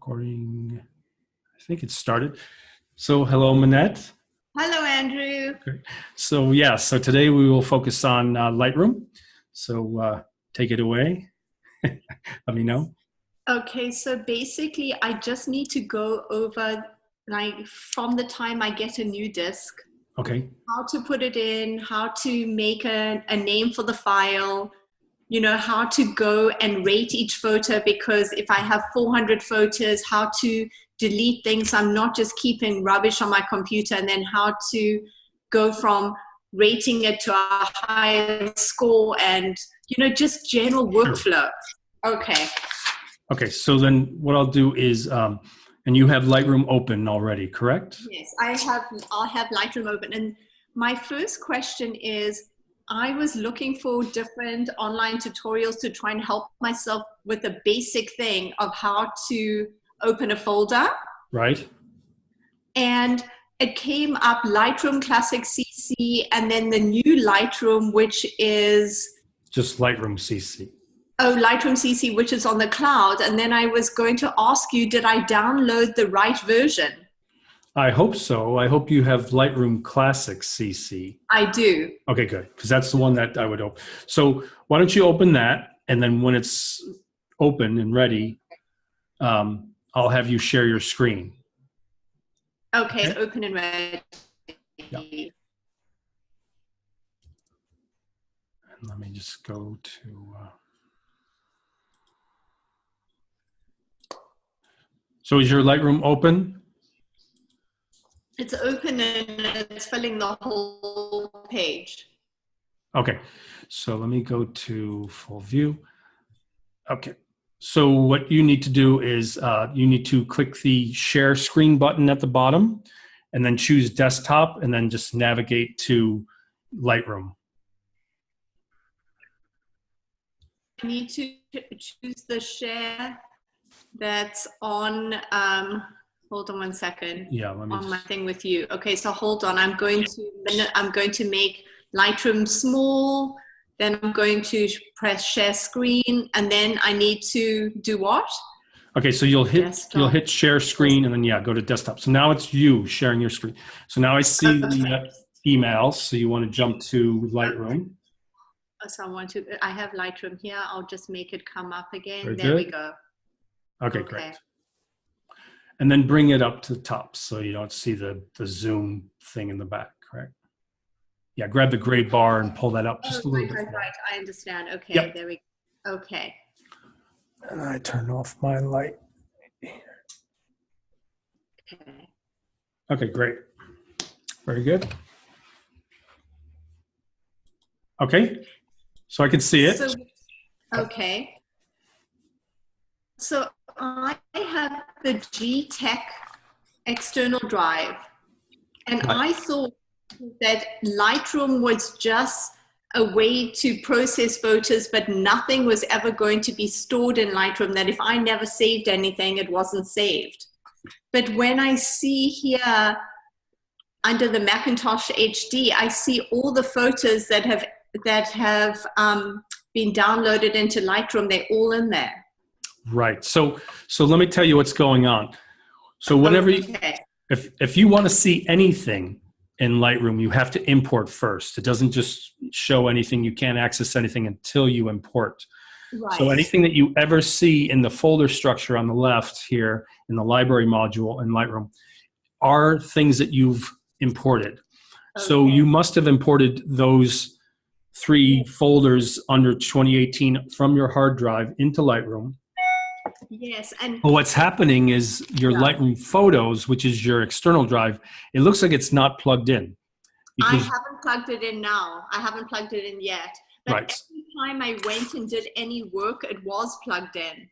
Recording. I think it started. So hello, Minette. Hello, Andrew. Okay. So yeah, so today we will focus on Lightroom. So take it away. Let me know. Okay, so basically I just need to go over, like, from the time I get a new disk, Okay. how to put it in, how to make a name for the file, you know, how to go and rate each photo, because if I have 400 photos, how to delete things. I'm not just keeping rubbish on my computer, and then how to go from rating it to a higher score and, you know, just general workflow. Okay. Okay, so then what I'll do is, and you have Lightroom open already, correct? Yes, I'll have Lightroom open. And my first question is, I was looking for different online tutorials to try and help myself with the basic thing of how to open a folder. Right. And it came up Lightroom Classic CC, and then the new Lightroom, which is Just Lightroom CC. Oh, Lightroom CC, which is on the cloud. And then I was going to ask you, did I download the right version? I hope so. I hope you have Lightroom Classic CC. I do. Okay, good, because that's the one that I would open. So why don't you open that, and then when it's open and ready, I'll have you share your screen. Okay, it's open and ready. Yeah. And let me just go to... So is your Lightroom open? It's open and it's filling the whole page. Okay, so let me go to full view. Okay, so what you need to do is you need to click the share screen button at the bottom and then choose desktop and then just navigate to Lightroom. I need to choose the share that's on, hold on one second. Yeah, let me on my thing with you. Okay, so hold on. I'm going to make Lightroom small. Then I'm going to press share screen, and then I need to do what? Okay, so you'll hit share screen, and then go to desktop. So now it's you sharing your screen. So now I see the emails. So you want to jump to Lightroom. So I have Lightroom here. I'll just make it come up again. Very there good. We go. Okay, great. And then bring it up to the top so you don't see the zoom thing in the back, correct? Yeah, grab the gray bar and pull that up just a little bit. Right. I understand. Okay, yep. There we go. Okay. And I turn off my light. Okay. Okay, great. Very good. Okay, so I can see it. Okay. So I have the G-Tech external drive, and I thought that Lightroom was just a way to process photos, but nothing was ever going to be stored in Lightroom, that if I never saved anything, it wasn't saved. But when I see here under the Macintosh HD, I see all the photos that have been downloaded into Lightroom. They're all in there. Right. So let me tell you what's going on. So whenever if you want to see anything in Lightroom, you have to import first. It doesn't just show anything. You can't access anything until you import. Right. So anything that you ever see in the folder structure on the left here in the library module in Lightroom are things that you've imported. Okay. So you must have imported those 3 folders under 2018 from your hard drive into Lightroom. Yes, and well, what's happening is your Lightroom photos, which is your external drive, it looks like it's not plugged in. I haven't plugged it in now. I haven't plugged it in yet. But every time I went and did any work, it was plugged in.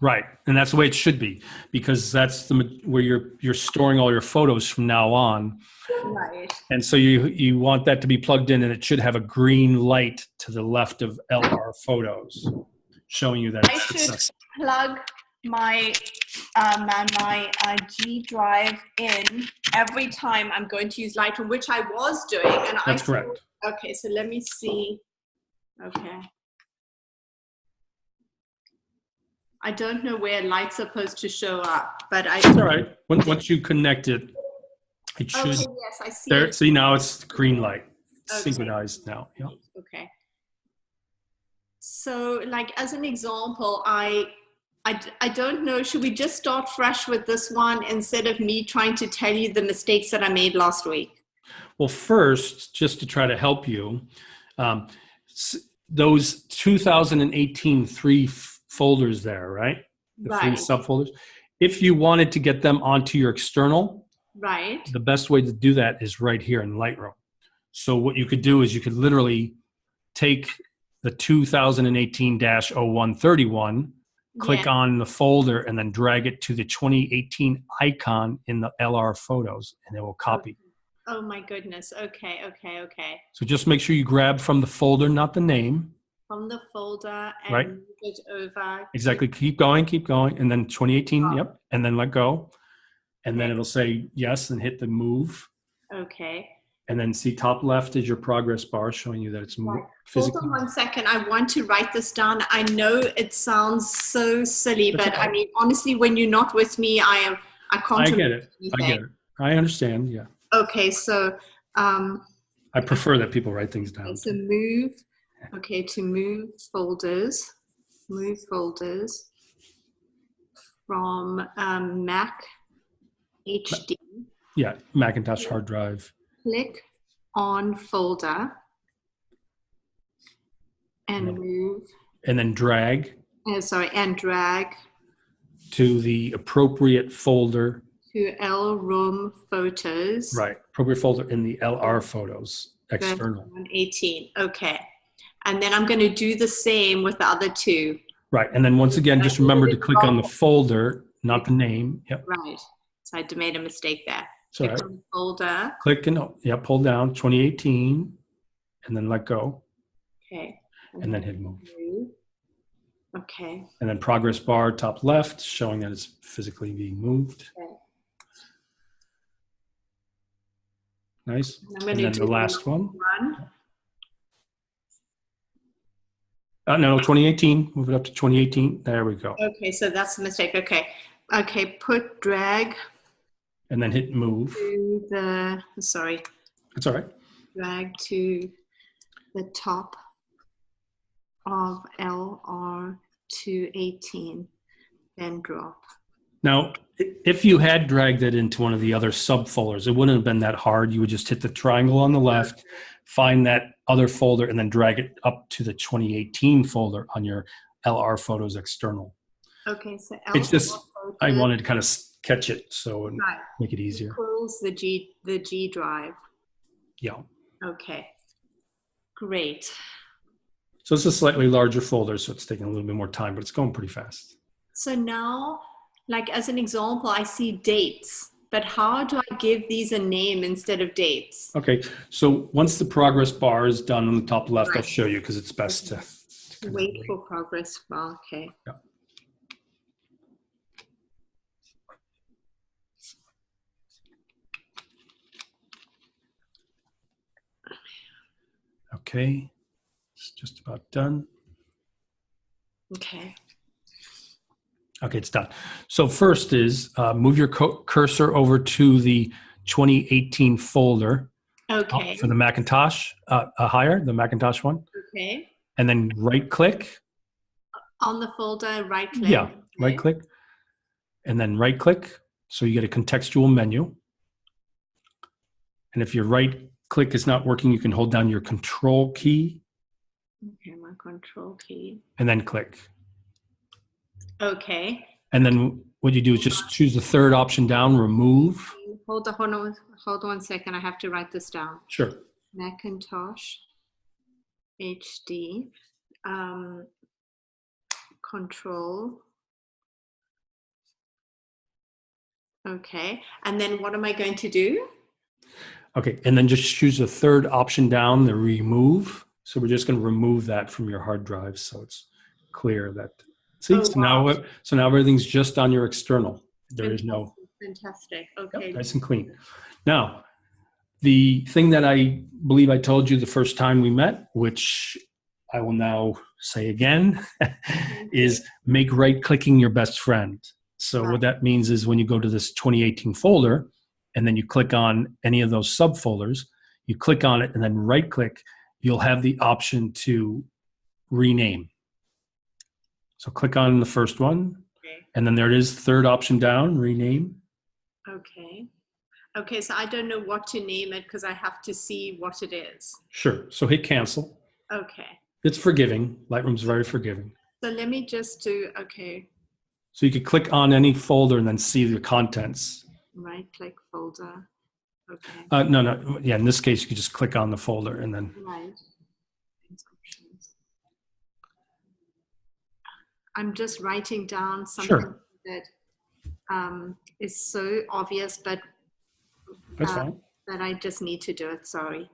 Right, and that's the way it should be, because that's where you're storing all your photos from now on. Right. And so you want that to be plugged in, and it should have a green light to the left of LR photos, showing you that it's successful. Plug my G drive in every time I'm going to use Lightroom, which I was doing. And that's correct. Okay, so let me see. Okay. I don't know where light's supposed to show up, but It's all right. Once you connect it, it should. Okay, yes, I see There, it. see, now it's green light. Okay. Synchronized now. Yeah. Okay. So, like, as an example, I don't know, should we just start fresh with this one instead of me trying to tell you the mistakes that I made last week? Well, first, just to try to help you, those 2018 three folders there, right? The three subfolders. If you wanted to get them onto your external, right, the best way to do that is right here in Lightroom. So what you could do is you could literally take the 2018-0131, click on the folder, and then drag it to the 2018 icon in the LR photos, and it will copy. Oh my goodness. Okay. So just make sure you grab from the folder, not the name. From the folder and move it over. Exactly. Keep going, and then 2018, yep, and then let go. And then it'll say yes and hit the move. Okay. And then see top left is your progress bar showing you that it's physically. Hold on 1 second. I want to write this down. I know it sounds so silly, but I mean, honestly, when you're not with me, I can't. I get it. I understand. Yeah. Okay. So. I prefer that people write things down. So move. Okay. To move folders from Mac HD. Yeah. Macintosh hard drive. Click on folder and move. And then drag. And drag. To the appropriate folder. To Lightroom photos. Right. Appropriate folder in the LR photos. External. 18. Okay. And then I'm going to do the same with the other two. Right. And then once again, just remember to click on the folder, not the name. Yep. Right. So I made a mistake there. Click on the folder. Click and pull down 2018 and then let go. Okay. And then hit move. Okay. And then progress bar top left showing that it's physically being moved. Okay. Nice. And then the last one. No, 2018. Move it up to 2018. There we go. Okay, so that's the mistake. Okay. Okay, drag. And then hit move. To sorry. That's all right. Drag to the top of LR 218, then drop. Now, if you had dragged it into one of the other subfolders, it wouldn't have been that hard. You would just hit the triangle on the left, find that other folder, and then drag it up to the 2018 folder on your LR Photos external. Okay, so it's just, photos, I wanted to kind of catch it so and make it easier. Equals the G drive. Yeah. Okay, great. So it's a slightly larger folder, so it's taking a little bit more time, but it's going pretty fast. So now, like as an example, I see dates, but how do I give these a name instead of dates? Okay, so once the progress bar is done on the top left, I'll show you because it's best to wait for progress bar. Okay. Yeah. Okay, it's just about done. Okay. Okay, it's done. So first is move your cursor over to the 2018 folder. Okay. For the Macintosh, higher, the Macintosh one. Okay. And then right click. On the folder, right click. Yeah, right click. And then right click. So you get a contextual menu. And if your right click is not working, you can hold down your control key. Okay, my control key. And then click. Okay. And then what you do is just choose the third option down, remove. Hold on 1 second. I have to write this down. Sure. Macintosh HD control. Okay. And then what am I going to do? Okay. And then just choose the third option down, the remove. So we're just going to remove that from your hard drive. So it's clear that, see, so now everything's just on your external. There is no. Fantastic. Okay. Yep, nice and clean. Now, the thing that I believe I told you the first time we met, which I will now say again, is make right-clicking your best friend. So what that means is when you go to this 2018 folder, and then you click on any of those subfolders, you click on it and then right-click, you'll have the option to rename. So click on the first one, and then there it is, third option down, rename. Okay. Okay, so I don't know what to name it because I have to see what it is. Sure. So hit cancel. Okay. It's forgiving. Lightroom's very forgiving. So let me just do, okay. So you could click on any folder and then see the contents. Right click folder. Okay. No. Yeah, in this case, you could just click on the folder and then. Right. I'm just writing down something that is so obvious, but that's fine. That I just need to do it. Sorry.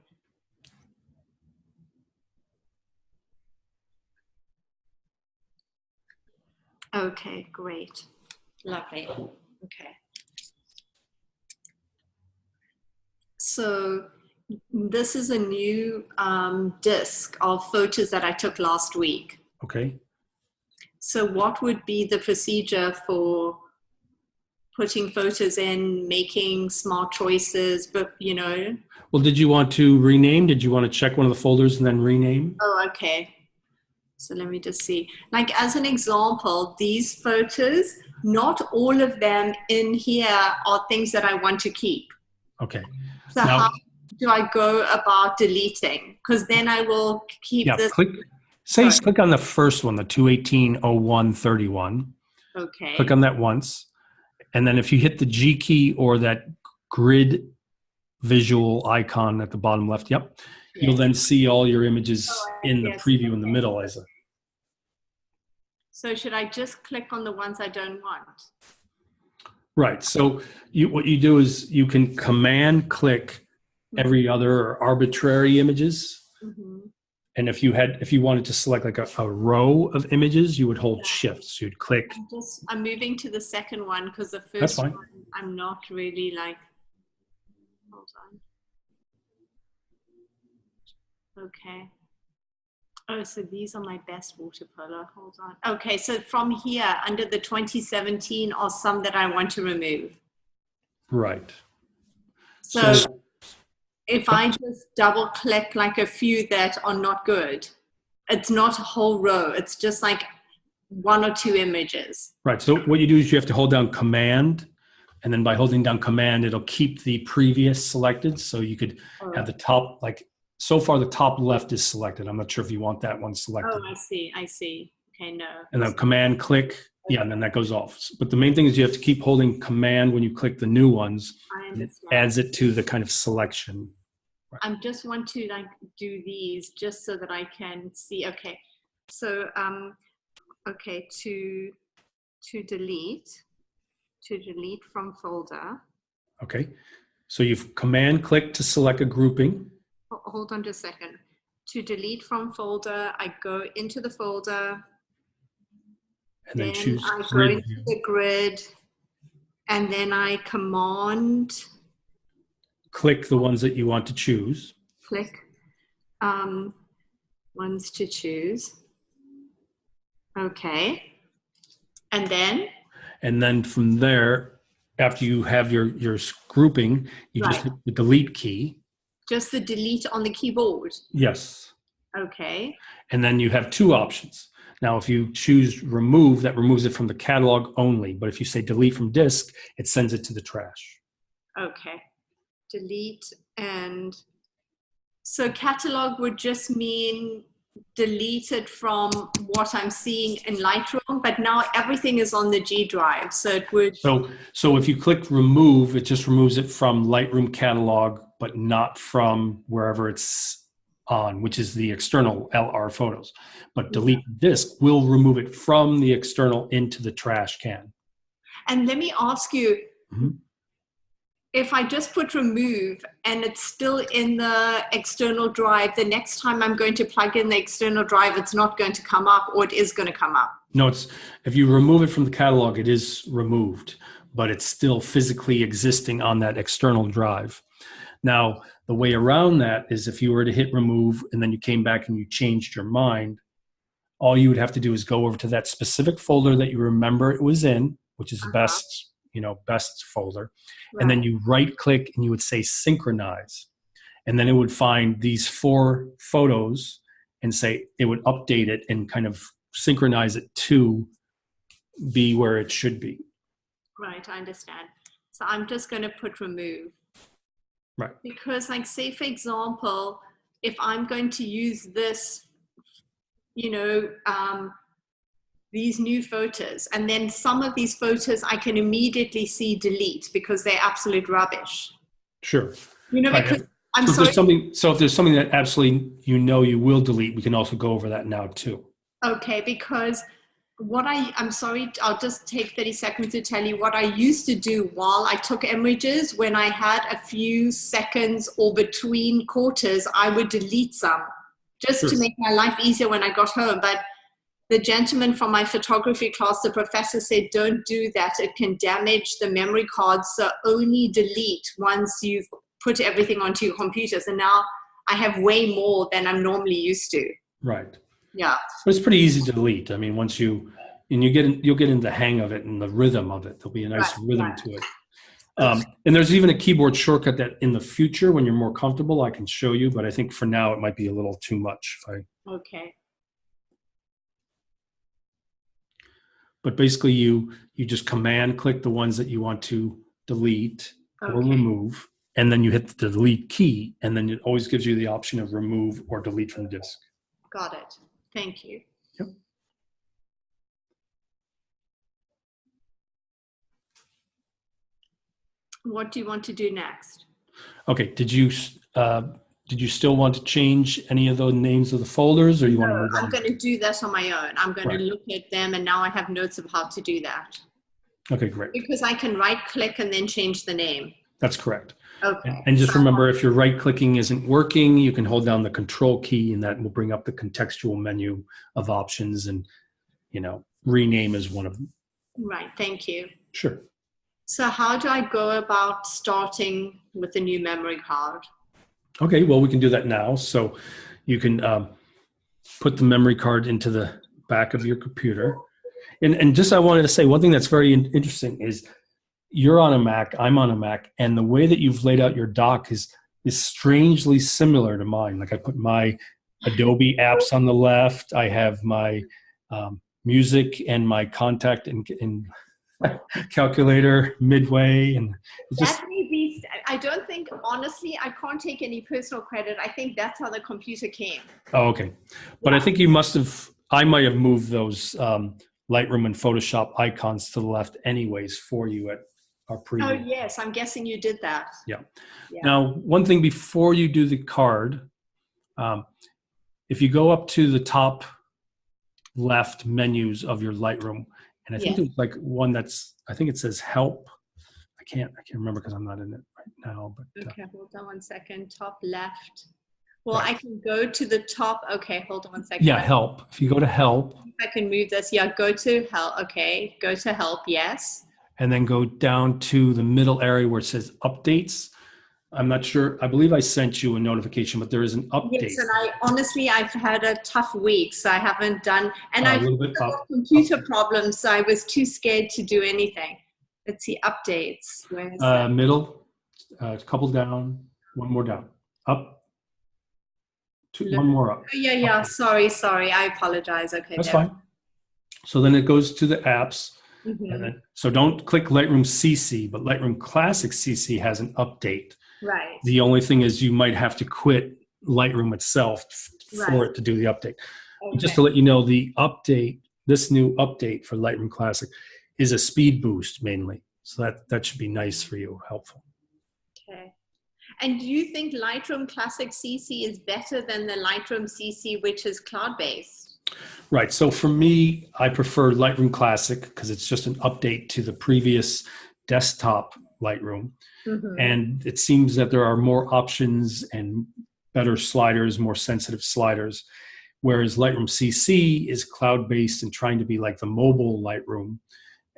Okay, great. Lovely. Okay. So this is a new disc of photos that I took last week. Okay. So what would be the procedure for putting photos in, making smart choices, but you know? Well, did you want to rename? Did you want to check one of the folders and then rename? Oh, okay. So let me just see. Like as an example, these photos, not all of them in here are things that I want to keep. Okay. So now, how do I go about deleting? Because then I will keep this. Click on the first one, the 218-0131. Okay. Click on that once. And then if you hit the G key or that grid visual icon at the bottom left, you'll then see all your images in the preview in the middle, Isa. So should I just click on the ones I don't want? Right. So what you do is you can command click every other arbitrary images. Mm-hmm. And if you wanted to select like a row of images, you would hold shift. So you'd click. I'm moving to the second one because the first one I'm not really like. Hold on. Okay. Oh, so these are my best watercolor. Hold on. Okay, so from here, under the 2017 are some that I want to remove. Right. So if I just double click like a few that are not good, it's not a whole row. It's just like one or two images. Right. So what you do is you have to hold down Command, and then by holding down Command, it'll keep the previous selected. So you could have the top, like so far the top left is selected. I'm not sure if you want that one selected. Oh, I see. Okay, no. And then Command click, and then that goes off. But the main thing is you have to keep holding Command when you click the new ones. It adds it to the kind of selection. Right. I just want to like do these just so that I can see. Okay, so okay, to delete from folder. Okay, so you've Command click to select a grouping. Hold on just a second. To delete from folder, I go into the folder. And then choose I go into the grid, and then I command. Click the ones that you want to choose. Click ones to choose. Okay. And then? And then from there, after you have your grouping, you just hit the delete key. Just the delete on the keyboard? Yes. Okay. And then you have two options. Now, if you choose remove, that removes it from the catalog only. But if you say delete from disk, it sends it to the trash. Okay. Delete. And so catalog would just mean delete it from what I'm seeing in Lightroom, but now everything is on the G drive. So it would. So if you click remove, it just removes it from Lightroom catalog, but not from wherever it's on, which is the external LR photos. But delete disk will remove it from the external into the trash can. And let me ask you, if I just put remove and it's still in the external drive, the next time I'm going to plug in the external drive, it's not going to come up, or it is going to come up? No, if you remove it from the catalog, it is removed, but it's still physically existing on that external drive. Now, the way around that is if you were to hit remove and then you came back and you changed your mind, all you would have to do is go over to that specific folder that you remember it was in, which is the best, best folder. Right. And then you right click and you would say synchronize. And then it would find these 4 photos and say it would update it and kind of synchronize it to be where it should be. Right, I understand. So I'm just going to put remove. Right. Because like, say for example, if I'm going to use this, these new photos, and then some of these photos I can immediately see delete because they're absolute rubbish. Sure. Because I'm so sorry. If there's something that absolutely you will delete, we can also go over that now too. Okay, because I'm sorry, I'll just take 30 seconds to tell you what I used to do while I took images. When I had a few seconds or between quarters, I would delete some just to make my life easier when I got home. But the gentleman from my photography class, the professor said, don't do that. It can damage the memory cards. So only delete once you've put everything onto your computers. And now I have way more than I'm normally used to. Right. Yeah. But it's pretty easy to delete. I mean, once you'll get in the hang of it and the rhythm of it. There'll be a nice rhythm to it. And there's even a keyboard shortcut that in the future, when you're more comfortable, I can show you. But I think for now, it might be a little too much. Okay. But basically, you just command click the ones that you want to delete or remove, and then you hit the delete key, and then it always gives you the option of remove or delete from disk. Got it. Thank you. Yep. What do you want to do next? Okay. Did you still want to change any of the names of the folders, or you want to move on? I'm going to do that on my own. I'm going to look at them, and now I have notes of how to do that. Okay, great. Because I can right click and then change the name. That's correct. Okay. And just remember, if your right clicking isn't working, you can hold down the control key, and that will bring up the contextual menu of options, and rename is one of them. Right. Thank you. Sure. So how do I go about starting with the new memory card? Okay, well, we can do that now. So you can put the memory card into the back of your computer. And just I wanted to say one thing that's very interesting is you're on a Mac, I'm on a Mac, and the way that you've laid out your dock is strangely similar to mine. Like I put my Adobe apps on the left. I have my music and my contact and calculator midway, and just that may be. I don't think, honestly, I can't take any personal credit. I think that's how the computer came. Oh, okay. But I think I might have moved those Lightroom and Photoshop icons to the left anyways for you at our preview. Oh yes, I'm guessing you did that. Yeah. Now, one thing before you do the card, if you go up to the top left menus of your Lightroom, and I think there's like one I think it says help. I can't remember because I'm not in it right now. But okay, hold on one second. Top left. Well, I can go to the top. Okay, hold on one second. Yeah, help. If you go to help. I can move this. Yeah, go to help. Okay, go to help. Yes. And then go down to the middle area where it says updates. I'm not sure. I believe I sent you a notification, but there is an update. Yes, and I've had a tough week, so I haven't done. And I've had computer problems, so I was too scared to do anything. Let's see, updates. Where is it? Middle, a couple down, one more down, up, one more up. Oh, yeah. Okay. Sorry. I apologize. Okay, that's fine. So then it goes to the apps. Mm-hmm. And then, so don't click Lightroom CC, but Lightroom Classic CC has an update. Right. The only thing is you might have to quit Lightroom itself for it to do the update. Okay. Just to let you know, this new update for Lightroom Classic is a speed boost mainly. So that should be nice for you, helpful. Okay. And do you think Lightroom Classic CC is better than the Lightroom CC, which is cloud-based? Right. So for me, I prefer Lightroom Classic because it's just an update to the previous desktop Lightroom. Mm-hmm. And it seems that there are more options and better sliders, more sensitive sliders, whereas Lightroom CC is cloud-based and trying to be like the mobile Lightroom,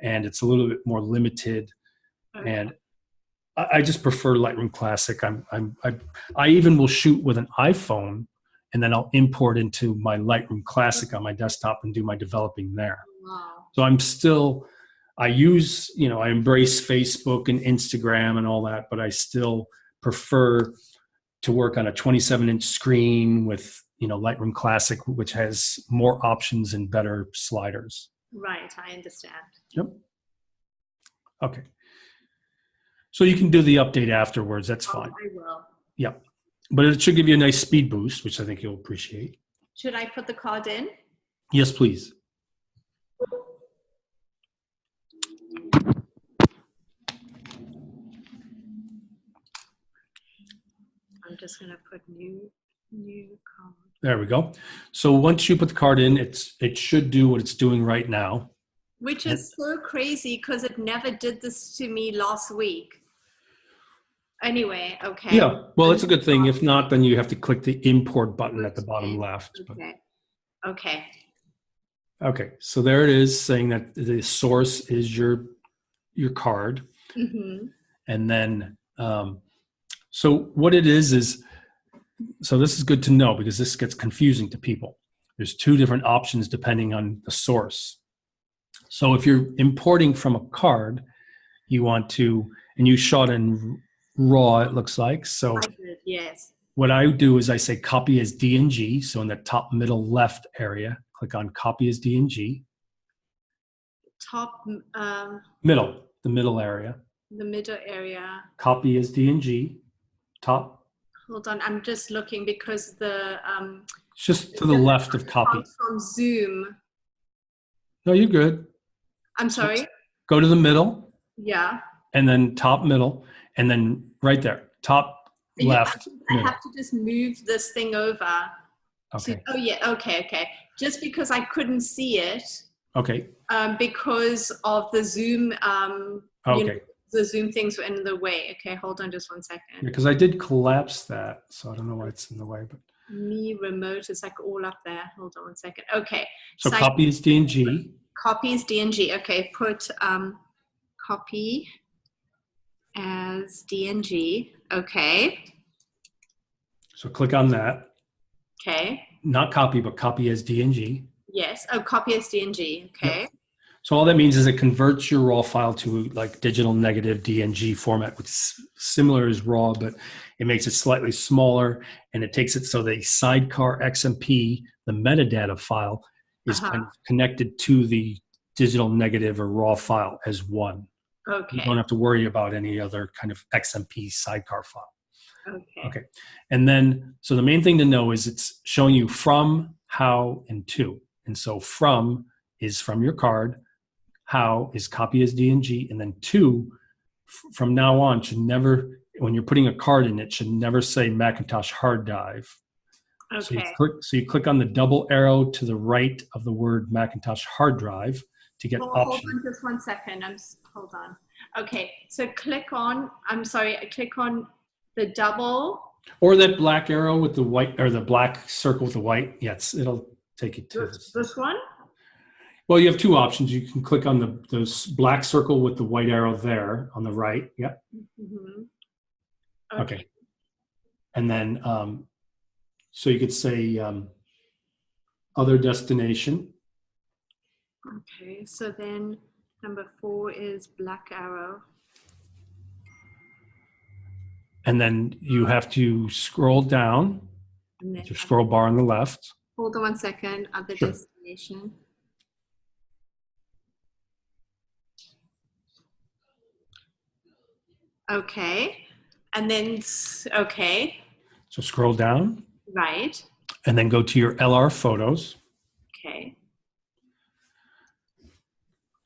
and it's a little bit more limited. Okay. And I just prefer Lightroom Classic. I even will shoot with an iPhone, and then I'll import into my Lightroom Classic on my desktop and do my developing there. Wow. So I use, I embrace Facebook and Instagram and all that, but I still prefer to work on a 27-inch screen with, Lightroom Classic, which has more options and better sliders. Right, I understand. Yep. Okay. So you can do the update afterwards. That's fine. I will. Yep. But it should give you a nice speed boost, which I think you'll appreciate. Should I put the card in? Yes, please. I'm just going to put new card. There we go. So once you put the card in, it should do what it's doing right now. Which is so crazy because it never did this to me last week. Anyway, okay. Yeah, well, it's a good thing. If not, then you have to click the import button at the bottom left. Okay. Okay. Okay, so there it is saying that the source is your card. Mm-hmm. And then, so what it is, so this is good to know because this gets confusing to people. There's two different options depending on the source. So if you're importing from a card, you want to, and you shot in RAW, it looks like. So I did, yes. What I do is I say copy as DNG. So in the top middle left area, click on copy as DNG. Top, Middle, the middle area. the middle area. Copy as DNG. Top. Hold on, I'm just looking because the It's just to the left of copy. from Zoom. No, you're good. I'm sorry. Go to the middle. Yeah. And then top middle, and then right there, top left. I have to just move this thing over. Okay. Oh yeah. Okay. Just because I couldn't see it. Okay. Because of the Zoom. Okay. The Zoom things were in the way. Okay, hold on just 1 second. Because I did collapse that, so I don't know why it's in the way, but. Me remote is like all up there. Hold on 1 second. Okay. So copy as DNG. Copy as DNG. Okay, put copy as DNG. Okay. So click on that. Okay. Not copy, but copy as DNG. Yes. Oh, copy as DNG. Okay. Yep. So all that means is it converts your RAW file to like digital negative DNG format, which is similar as RAW, but it makes it slightly smaller, and it takes it so the sidecar XMP, the metadata file, is kind of connected to the digital negative or RAW file as one. Okay. You don't have to worry about any other kind of XMP sidecar file. Okay. And then, so the main thing to know is it's showing you from, how, and to. And so from is from your card, how is copy as DNG, and then to, from now on, should never, when you're putting a card in, it should never say Macintosh hard drive. Okay. So you click on the double arrow to the right of the word Macintosh hard drive to get options. Hold on just 1 second. Hold on. Okay, so click on the double. Or that black arrow with the white, or the black circle with the white. Yes, it'll take you to this one. Well, you have two options. You can click on the black circle with the white arrow there on the right. Yep. Mm-hmm. Okay. And then, so you could say other destination. Okay, so then number 4 is black arrow. And then you have to scroll down. With your scroll bar on the left. Hold on 1 second. Other destination. Okay. And then, okay. So scroll down. Right. And then go to your LR photos. Okay.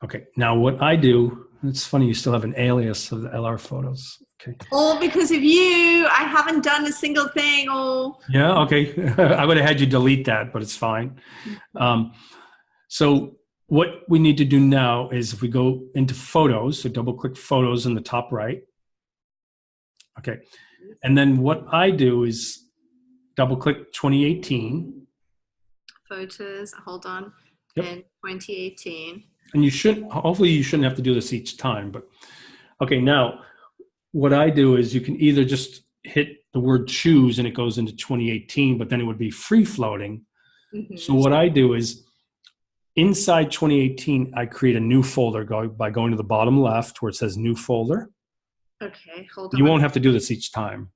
Okay. Now what I do, it's funny, you still have an alias of the LR photos. Okay. All because of you. I haven't done a single thing. Yeah. Okay. I would have had you delete that, but it's fine. So what we need to do now is if we go into photos, so double click photos in the top right. Okay. And then what I do is double click 2018. Photos, hold on. Yep. And 2018. And hopefully you shouldn't have to do this each time, but okay, now what I do is you can either just hit the word choose and it goes into 2018, but then it would be free floating. So what I do is inside 2018, I create a new folder by going to the bottom left where it says new folder. Okay, hold on. You won't have to do this each time.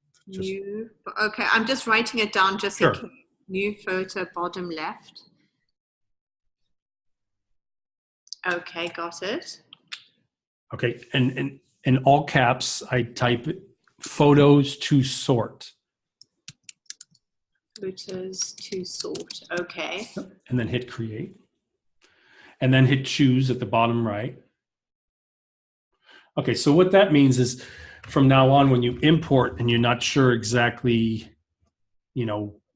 Okay, I'm just writing it down just in case. New photo, bottom left. Okay, got it. Okay, and in all caps, I type photos to sort. Photos to sort, okay. And then hit create. And then hit choose at the bottom right. Okay, so what that means is from now on, when you import and you're not sure exactly,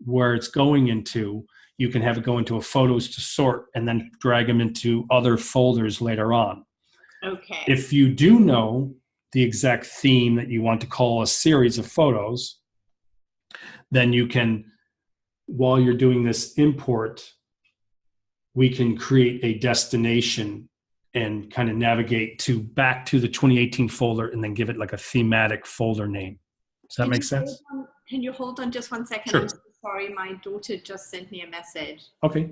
where it's going into, you can have it go into a photos to sort and then drag them into other folders later on. Okay. If you do know the exact theme that you want to call a series of photos, then you can, while you're doing this import, we can create a destination and kind of navigate back to the 2018 folder and then give it like a thematic folder name. Does that make sense? Can you hold on just 1 second? Sure. I'm so sorry, my daughter just sent me a message. Okay.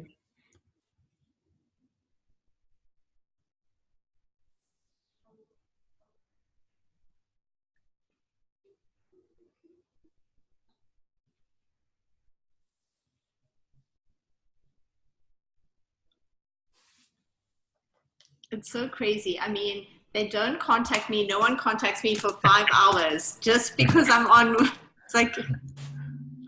It's so crazy. I mean, they don't contact me. No one contacts me for 5 hours just because I'm on. It's like.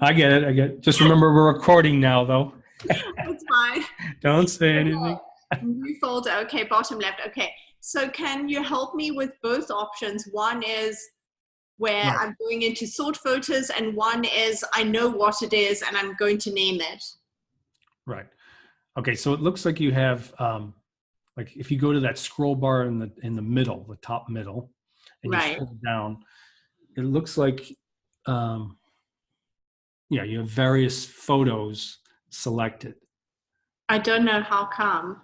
I get it. Just remember we're recording now, though. It's fine. Don't say anything. New folder. Okay, bottom left. Okay. So can you help me with both options? One is where I'm going into sort photos, and one is I know what it is and I'm going to name it. Right. Okay. So it looks like you have, like if you go to that scroll bar in the middle, the top middle, and you scroll down, it looks like, you have various photos selected. I don't know how come.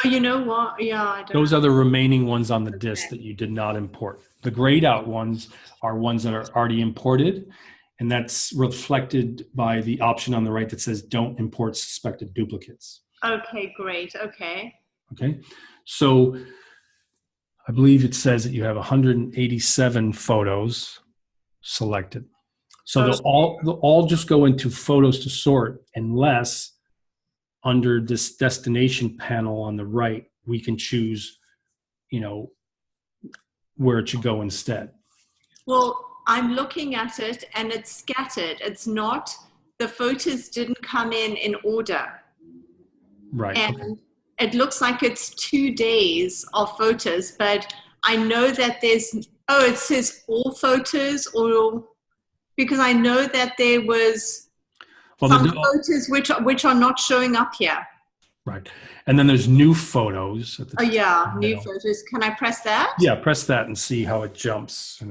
Oh, you know what? Yeah, I don't Those are the remaining ones on the disk that you did not import. The grayed out ones are ones that are already imported, and that's reflected by the option on the right that says don't import suspected duplicates. Okay, great. Okay. Okay. So I believe it says that you have 187 photos selected. So they'll all just go into photos to sort unless under this destination panel on the right, we can choose, where it should go instead. Well, I'm looking at it and it's scattered. It's not, the photos didn't come in order. Right. And it looks like it's 2 days of photos, but I know that there's, it says all photos, or because I know that there was some photos which are not showing up here. Right. And then there's new photos. At the new photos. Can I press that? Yeah, press that and see how it jumps,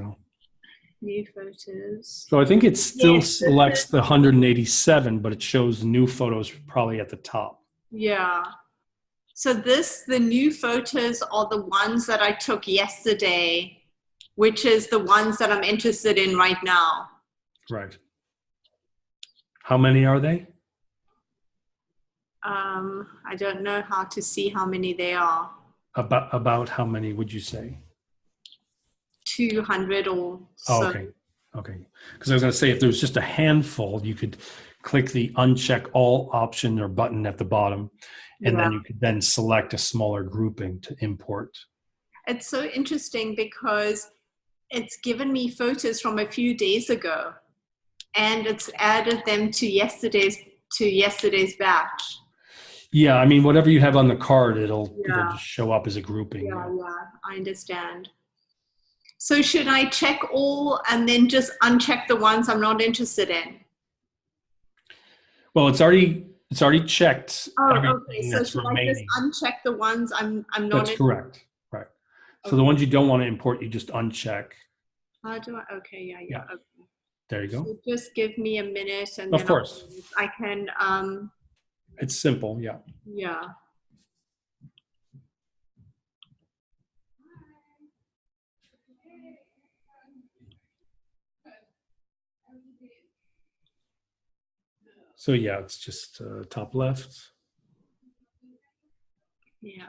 New photos. So I think it still selects the 187, but it shows the new photos probably at the top. Yeah. So the new photos are the ones that I took yesterday, which is the ones that I'm interested in right now. Right. How many are they? I don't know how to see how many they are. About how many would you say? 200 or so. Okay. Because I was going to say, if there was just a handful, you could click the uncheck all option or button at the bottom, and then you could then select a smaller grouping to import. It's so interesting because it's given me photos from a few days ago, and it's added them to yesterday's batch. Yeah, I mean, whatever you have on the card, it'll just show up as a grouping. Yeah, I understand. So should I check all and then just uncheck the ones I'm not interested in? Well, it's already checked. Okay. So should I just uncheck the ones I'm not? That's correct. Right. So the ones you don't want to import, you just uncheck. How do I? Okay. Yeah. Okay. There you go. So just give me a minute, and of course I can. It's simple. Yeah. Yeah. So yeah, it's just top left. Yeah.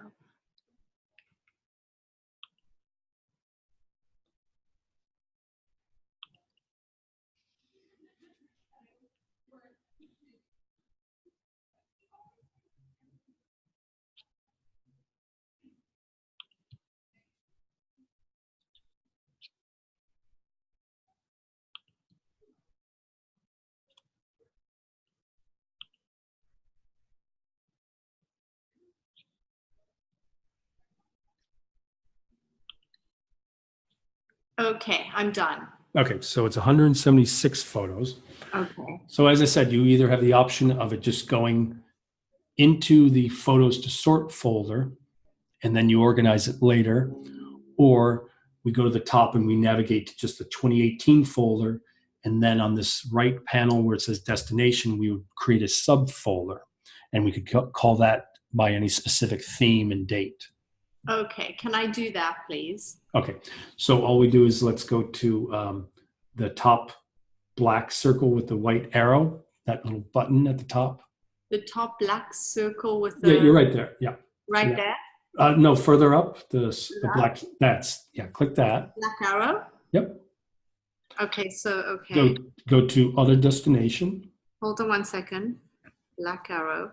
Okay, I'm done. Okay, so it's 176 photos. Okay. So as I said, you either have the option of it just going into the photos to sort folder, and then you organize it later, or we go to the top and we navigate to just the 2018 folder, and then on this right panel where it says destination, we would create a subfolder, and we could call that by any specific theme and date. Okay, can I do that, please? Okay, so all we do is let's go to the top black circle with the white arrow, that little button at the top. The top black circle with the... Yeah, you're right there. Yeah. Right there? No, further up, the black, click that. Black arrow? Yep. Okay, so, okay. Go to other destination. Hold on one second. Black arrow.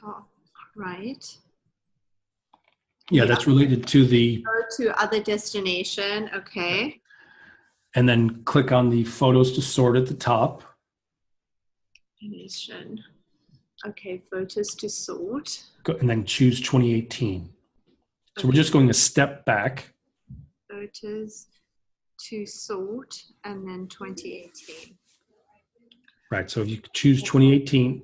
Top right. Yeah, that's related to the... Go to other destination, okay. And then click on the photos to sort at the top. Destination. Okay, photos to sort. And then choose 2018. So we're just going a step back. Photos to sort, and then 2018. Right, so if you choose 2018,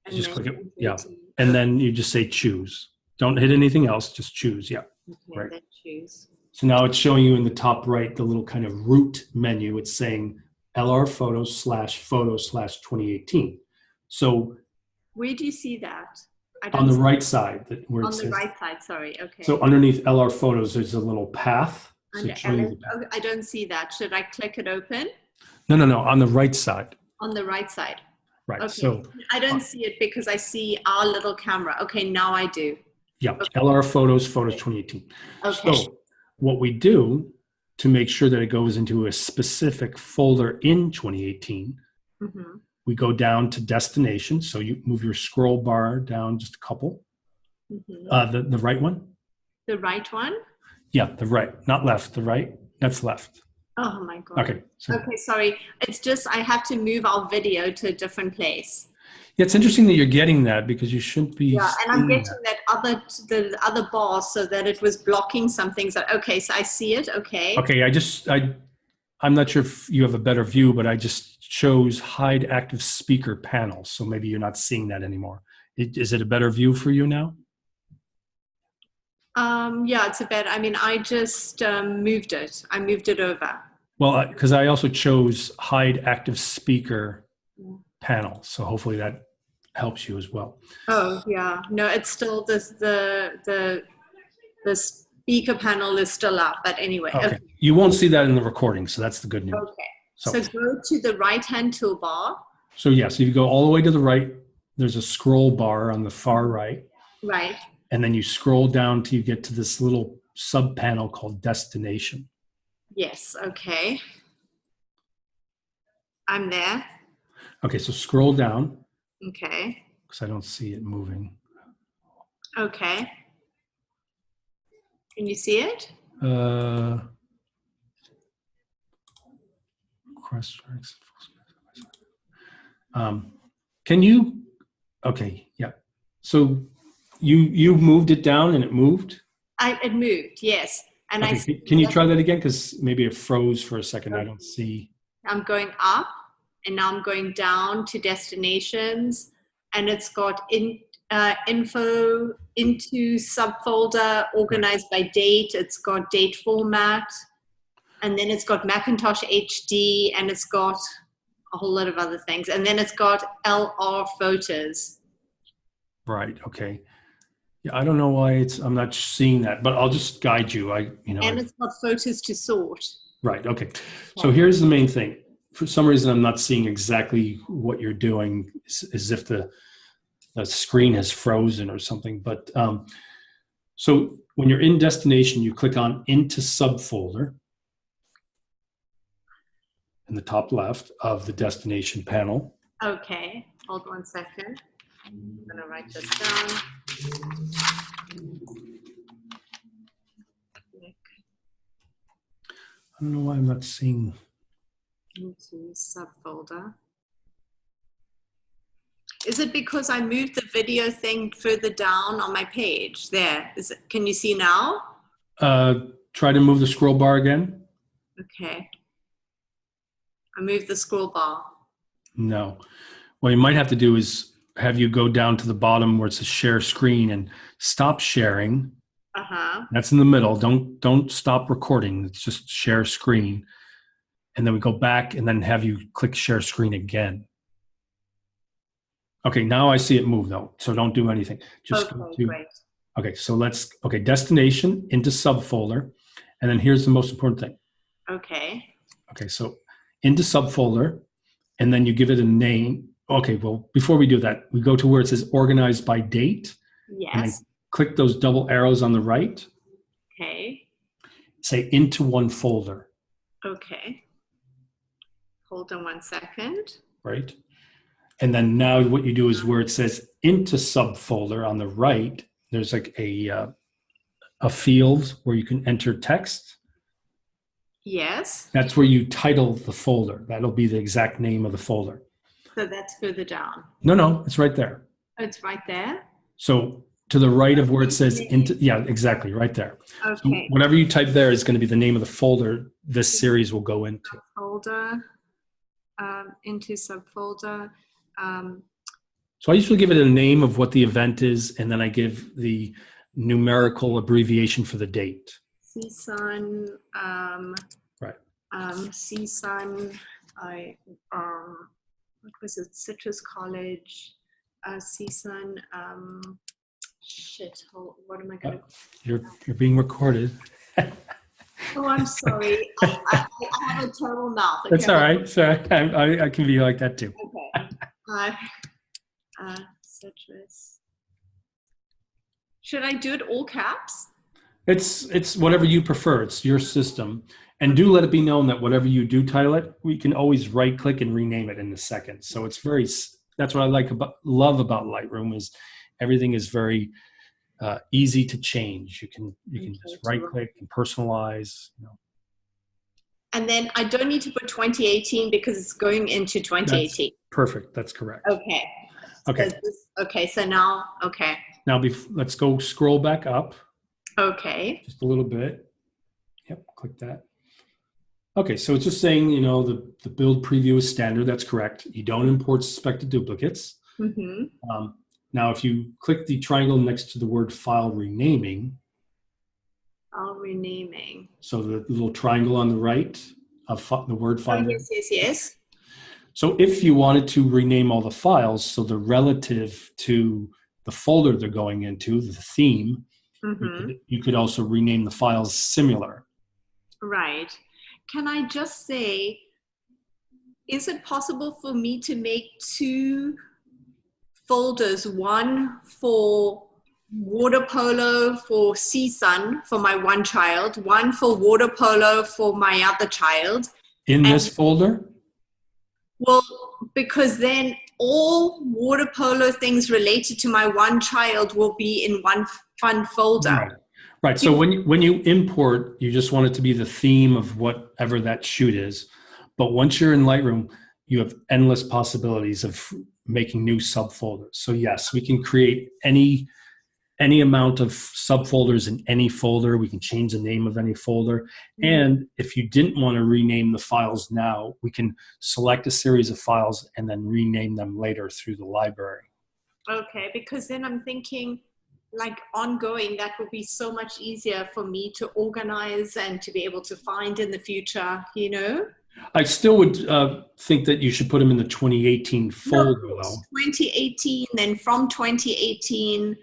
you just click it, yeah. And then you just say choose. Don't hit anything else, just choose, yeah. Okay, right. Then choose. So now it's showing you in the top right, the little kind of root menu. It's saying LR photos/photos/2018. So where do you see that? On the right side, where it on says, the right side, sorry, okay. So underneath LR photos, there's a little path. So I don't see that. Should I click it open? No, on the right side. On the right side. Right, okay. So. I don't see it because I see our little camera. Okay, now I do. Yeah, okay. LR photos 2018. Okay. So what we do to make sure that it goes into a specific folder in 2018, we go down to destination. So you move your scroll bar down just a couple. The right one? The right one? Yeah, the right, not left, the right. That's left. Oh my God. Okay. Okay, sorry. It's just I have to move our video to a different place. Yeah, it's interesting that you're getting that because you shouldn't be. Yeah, and I'm getting the other bar so that it was blocking some things. Okay, so I see it. Okay. Okay, I'm not sure if you have a better view, but I just chose hide active speaker panel. So maybe you're not seeing that anymore. Is it a better view for you now? Yeah, it's a bit. I mean, I just moved it. I moved it over. Well, because I also chose hide active speaker panel. So hopefully that helps you as well. Oh, yeah. No, it's still the speaker panel is still up. But anyway. Okay. You won't see that in the recording. So that's the good news. Okay. So go to the right-hand toolbar. So yeah, so you go all the way to the right. There's a scroll bar on the far right. Right. And then you scroll down till you get to this little sub panel called destination. Yes. Okay. I'm there. Okay. So scroll down. Okay. Because I don't see it moving. Okay. Can you see it? Can you? Okay. Yeah. So you moved it down and it moved? It moved, yes. And okay. Can you try that again? Because maybe it froze for a second. Okay. I don't see. I'm going up and now I'm going down to destinations and it's got info into subfolder organized by date. It's got date format and then it's got Macintosh HD and it's got a whole lot of other things. And then it's got LR photos. Right. Okay. Yeah, I don't know why I'm not seeing that, but I'll just guide you. And it's got photos to sort. Right. Okay. So here's the main thing. for some reason, I'm not seeing exactly what you're doing, as if the screen has frozen or something. But so when you're in destination, you click on into subfolder in the top left of the destination panel. Okay, hold 1 second. I'm going to write this down. I don't know why I'm not seeing. Into subfolder. Is it because I moved the video thing further down on my page? There. Can you see now? Try to move the scroll bar again. Okay. I moved the scroll bar. No. What you might have to do is have you go down to the bottom where it says share screen and stop sharing. That's in the middle. Don't stop recording. It's just share screen. And then we go back and then have you click share screen again. Okay, now I see it move though. So don't do anything. Just go to, great. Okay, so destination into subfolder. And then here's the most important thing. Okay, so into subfolder, and then you give it a name. Okay, well, before we do that, we go to where it says organized by date. Yes. And then click those double arrows on the right. Okay. Say into one folder. Okay. Hold on 1 second. Right. And then now what you do is where it says into subfolder on the right, there's like a field where you can enter text. Yes. That's where you title the folder. That'll be the exact name of the folder. So that's further down. No, it's right there. Oh, it's right there? So to the right of where it says into, yeah, exactly, right there. Okay. So whatever you type there is going to be the name of the folder this series will go into. Folder, into subfolder. So I usually give it a name of what the event is, and then I give the numerical abbreviation for the date. CSUN, right. CSUN, what was it? Citrus College, CSUN, what am I going to? You're being recorded. Oh, I'm sorry. I have a total mouth. Okay. That's all right. Sorry, I can be like that too. Okay. Citrus. Should I do it all caps? It's whatever you prefer. It's your system. And do let it be known that whatever you do title it, we can always right click and rename it in a second. So it's that's what I love about Lightroom is everything is very easy to change. You can just right click and personalize. And then I don't need to put 2018 because it's going into 2018. That's perfect. That's correct. Okay. Okay. So now, okay. Now let's go scroll back up. Okay. Just a little bit. Yep. Click that. Okay. So it's just saying, the build preview is standard. That's correct. You don't import suspected duplicates. Mm-hmm. Now, if you click the triangle next to the word file renaming. File renaming. So the little triangle on the right of the word file. Oh, yes. So if you wanted to rename all the files, so they're relative to the folder they're going into, the theme, you could also rename the files similar. Right. Can I just say, is it possible for me to make 2 folders, one for water polo for CSUN for my one child, one for water polo for my other child? In this folder? Well, because then all water polo things related to my one child will be in one fun folder. Right. So when you import, you just want it to be the theme of whatever that shoot is. But once you're in Lightroom, you have endless possibilities of making new subfolders. So yes, we can create any amount of subfolders in any folder. We can change the name of any folder. And if you didn't want to rename the files now, we can select a series of files and then rename them later through the library. Okay, because then I'm thinking like ongoing, that would be so much easier for me to organize and to be able to find in the future, I still would think that you should put them in the 2018 folder, though. 2018, then from 2018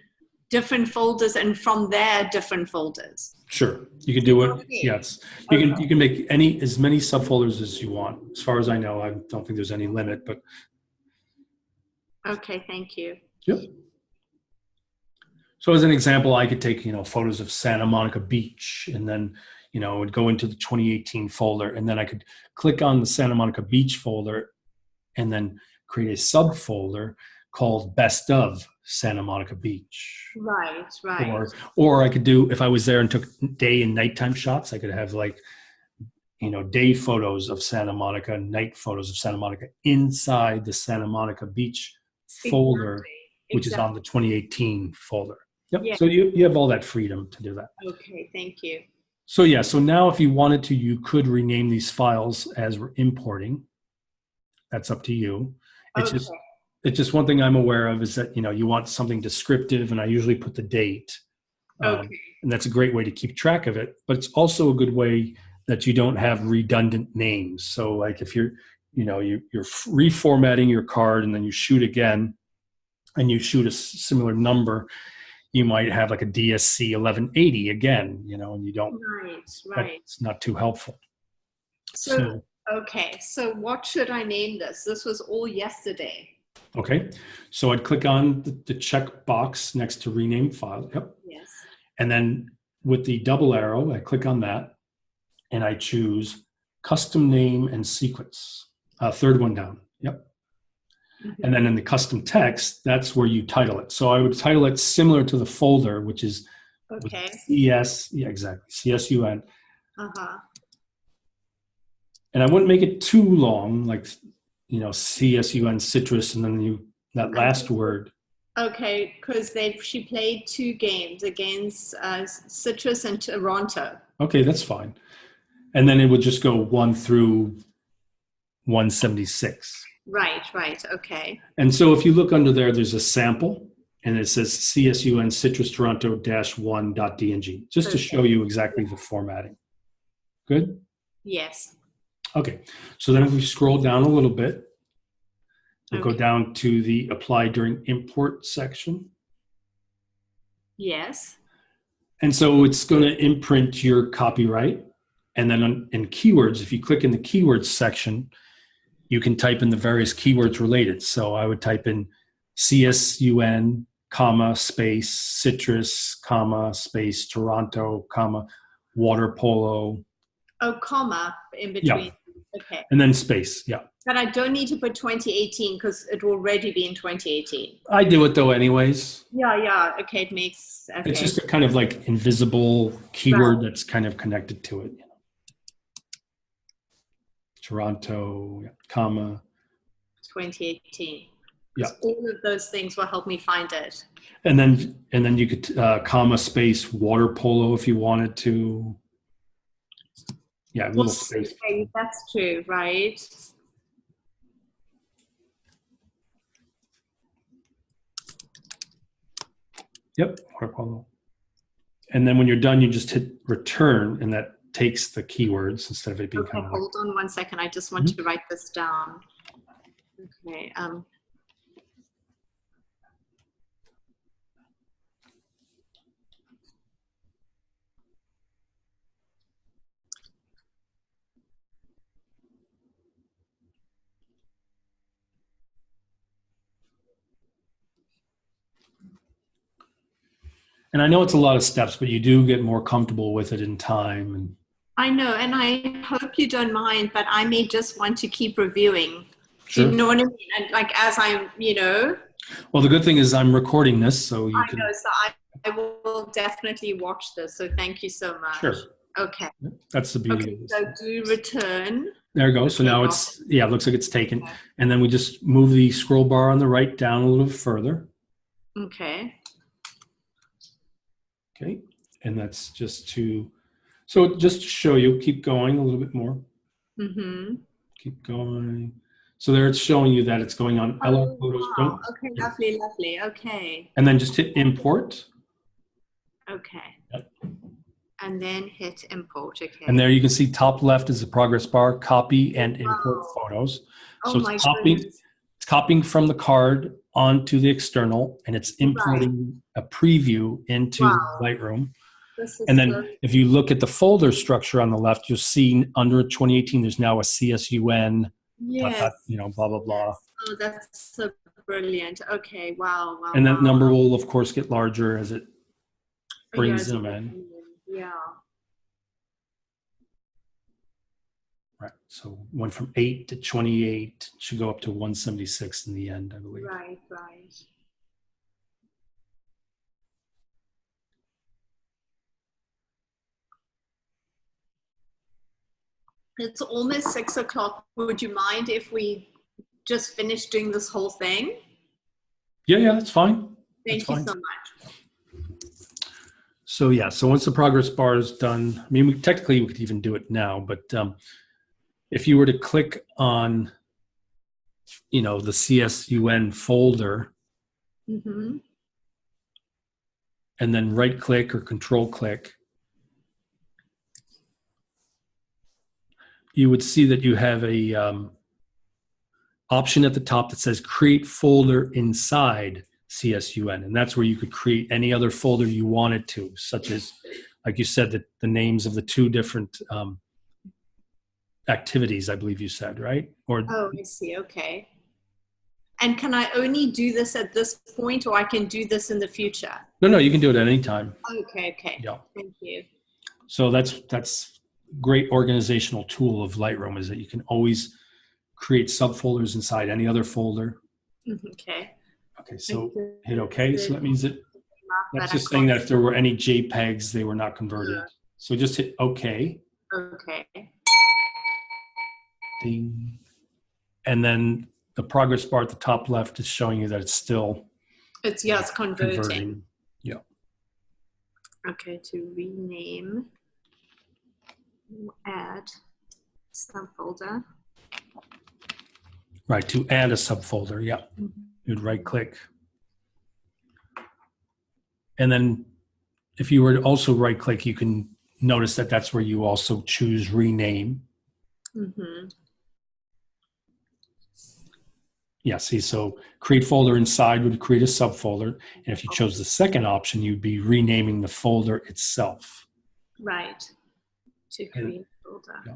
different folders, and from there, different folders. Sure, you can do it. Okay. Yes, you can make as many subfolders as you want. As far as I know, I don't think there's any limit. But okay, thank you. yep. So as an example, I could take photos of Santa Monica Beach, and then it would go into the 2018 folder, and then I could click on the Santa Monica Beach folder, and then create a subfolder called Best of Santa Monica Beach. Right, right. Or I could do, if I was there and took day and nighttime shots, I could have day photos of Santa Monica, night photos of Santa Monica inside the Santa Monica Beach folder, which is on the 2018 folder. Yep. Yeah. So you have all that freedom to do that. Okay, thank you. So yeah, so now if you wanted to, you could rename these files as we're importing. That's up to you. It's just one thing I'm aware of is that, you want something descriptive, and I usually put the date. And that's a great way to keep track of it. But it's also a good way that you don't have redundant names. So like if you're reformatting your card and then you shoot again and you shoot a similar number, you might have like a DSC 1180 again, and you don't, right. It's not too helpful. So what should I name this? This was all yesterday. Okay, so I'd click on the check box next to rename file. Yep. Yes. And then with the double arrow, I click on that and I choose custom name and sequence. Third one down. Yep. Mm-hmm. And then in the custom text, that's where you title it. So I would title it similar to the folder, which is CS. Yeah, exactly. CSUN. And I wouldn't make it too long, like CSUN citrus, and then that last word. Okay, because she played 2 games against Citrus and Toronto. Okay, that's fine. And then it would just go 1 through 176. Right, okay. And so if you look under there's a sample, and it says CSUN citrus Toronto -1.dng, just to show you exactly the formatting. Good? Yes. Okay, so then if we scroll down a little bit, we'll go down to the apply during import section. Yes. And so it's going to imprint your copyright. And then in keywords, if you click in the keywords section, you can type in the various keywords related. So I would type in CSUN, space, citrus, space, Toronto, water polo. Oh, comma in between. Yeah. Okay. And then space, yeah. But I don't need to put 2018 because it will already be in 2018. I do it though anyways. Yeah. Okay, it makes... Okay. It's just a kind of like invisible keyword that's kind of connected to it. Toronto, 2018. Yeah. All of those things will help me find it. And then you could space water polo if you wanted to. Yeah, little space. Okay, that's true, right? Yep, water polo. And then when you're done, you just hit return, and that takes the keywords instead of it being kind of hold on one second. I just want to write this down. Okay. And I know it's a lot of steps, but you do get more comfortable with it in time. And I know, and I hope you don't mind, but I may just want to keep reviewing. Sure. Do you know what I mean? And like as I'm, Well, the good thing is I'm recording this, so you can. I know, so I will definitely watch this. So thank you so much. Sure. Okay. That's the beauty of this. So do return. There you go. So now it looks like it's taken. Okay. And then we just move the scroll bar on the right down a little further. Okay. Okay. And that's just to show you, keep going a little bit more. Mm-hmm. Keep going. So there it's showing you that it's going on LR photos. Wow. Okay, lovely. Okay. And then just hit import. Okay. Yep. And then hit import. Okay. And there you can see top left is the progress bar, copy and import photos. Oh, so my goodness. copying from the card onto the external, and it's importing a preview into Lightroom. And then if you look at the folder structure on the left, you'll see under 2018, there's now a CSUN, blah, blah, blah. Oh, that's so brilliant. Okay, wow. And that number will, of course, get larger as it brings them in. Yeah. Right. So went from 8 to 28, should go up to 176 in the end, I believe. Right. It's almost 6 o'clock. Would you mind if we just finish doing this whole thing? Yeah, that's fine. Thank you so much. So once the progress bar is done, I mean, technically we could even do it now, but if you were to click on, the CSUN folder, mm-hmm. and then right click or control click, you would see that you have a option at the top that says create folder inside CSUN. And that's where you could create any other folder you wanted to, such as, like you said, the names of the 2 different activities, I believe you said, right? I see. Okay. And can I only do this at this point, or I can do this in the future? No, you can do it at any time. Okay. Yeah. Thank you. So that's great organizational tool of Lightroom, is that you can always create subfolders inside any other folder. Okay. Okay, so hit OK. So that means that's just saying that if there were any JPEGs, they were not converted. So just hit OK. Okay. Ding. And then the progress bar at the top left is showing you that it's still it's converting. Yeah. Okay, to rename, add subfolder. Right, to add a subfolder, yeah. Mm-hmm. You'd right click. And then if you were to also right click, you can notice that that's where you also choose rename. Mm-hmm. Yeah, see, so create folder inside would create a subfolder. And if you chose the second option, you'd be renaming the folder itself. Right, to create a folder. Yeah.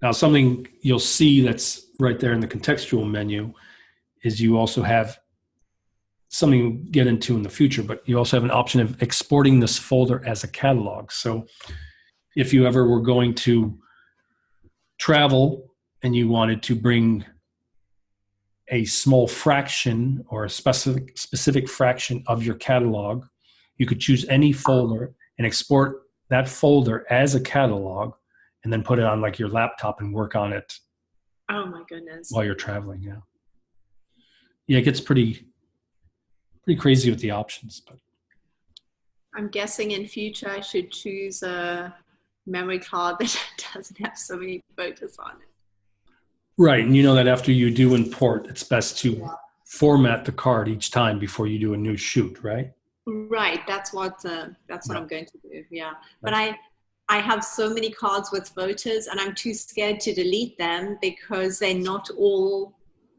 Now, something you'll see that's right there in the contextual menu is you also have something we'll get into in the future, but you also have an option of exporting this folder as a catalog. So if you ever were going to travel and you wanted to bring a small fraction or a specific fraction of your catalog, you could choose any folder and export that folder as a catalog and then put it on like your laptop and work on it. Oh my goodness. While you're traveling, yeah. Yeah, it gets pretty crazy with the options. But I'm guessing in future I should choose a memory card that doesn't have so many photos on it. Right, and you know that after you do import, it's best to format the card each time before you do a new shoot, right? Right, that's what I'm going to do. Yeah, but I have so many cards with photos, and I'm too scared to delete them because they're not all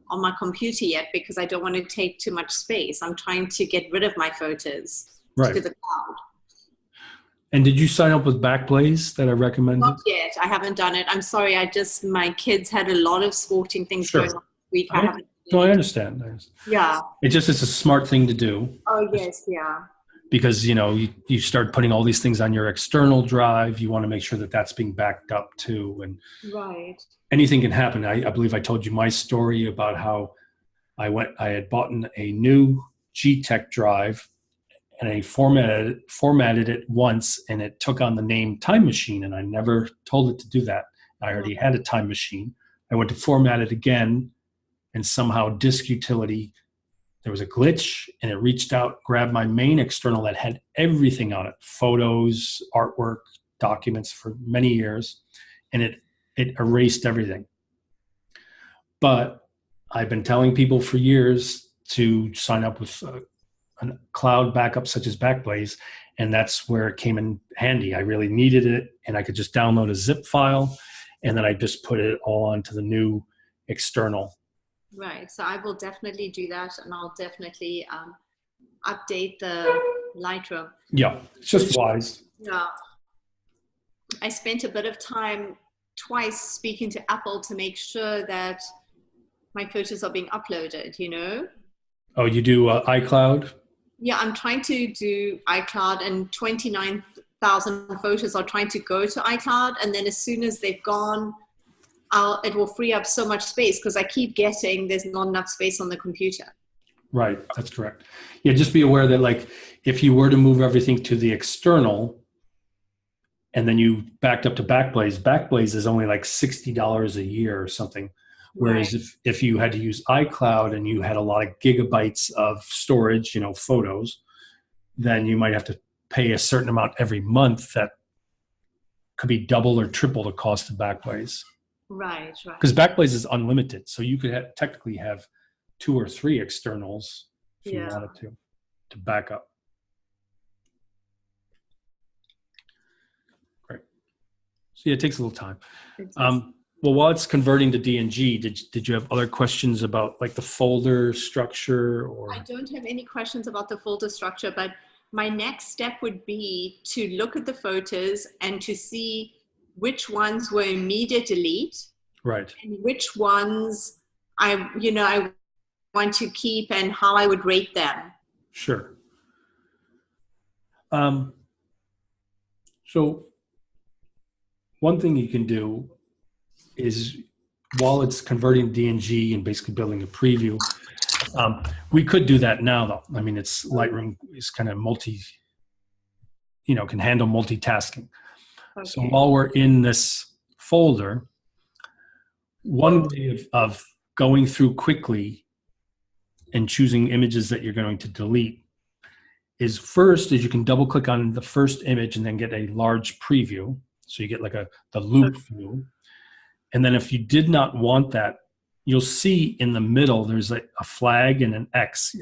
on my computer yet, because I don't want to take too much space. I'm trying to get rid of my photos to the cloud. And did you sign up with Backblaze that I recommended? Not yet. I haven't done it. I'm sorry. My kids had a lot of sporting things going on this week. I understand. Yeah. It's a smart thing to do. Oh, yes. Yeah. Because, you start putting all these things on your external drive. You want to make sure that that's being backed up too. And anything can happen. I believe I told you my story about how I had bought a new G-Tech drive, and I formatted it once, and it took on the name Time Machine, and I never told it to do that. I already had a Time Machine. I went to format it again, and somehow Disk Utility, there was a glitch, and it reached out, grabbed my main external that had everything on it, photos, artwork, documents for many years, and it erased everything. But I've been telling people for years to sign up with a cloud backup such as Backblaze, And that's where it came in handy. I really needed it, and I could just download a zip file, and then I just put it all onto the new external. Right. So I will definitely do that, and I'll definitely update the Lightroom. Yeah, it's just wise. Yeah. I spent a bit of time twice speaking to Apple to make sure that my photos are being uploaded, you know? Oh, you do iCloud? Yeah, I'm trying to do iCloud, and 29,000 photos are trying to go to iCloud. And then as soon as they've gone, it will free up so much space, because I keep getting there's not enough space on the computer. Right, that's correct. Yeah, just be aware that like if you were to move everything to the external and then you backed up to Backblaze is only like $60 a year or something. Whereas Right. if you had to use iCloud and you had a lot of gigabytes of storage, photos, then you might have to pay a certain amount every month that could be double or triple the cost of Backblaze. Right, right. Because Backblaze is unlimited. So you could technically have 2 or 3 externals if you wanted to back up. Great. So yeah, it takes a little time. Well, while it's converting to DNG, did you have other questions about like the folder structure? Or I don't have any questions about the folder structure, but my next step would be to look at the photos and to see which ones were immediate delete, right, and which ones I want to keep, and how I would rate them. Sure. So one thing you can do is, while it's converting DNG and basically building a preview, we could do that now though. I mean, Lightroom is kind of can handle multitasking. Okay. So while we're in this folder, one way of going through quickly and choosing images that you're going to delete is you can double click on the first image and then get a large preview. So you get like the loop view. And then if you did not want that, you'll see in the middle there's a flag and an X.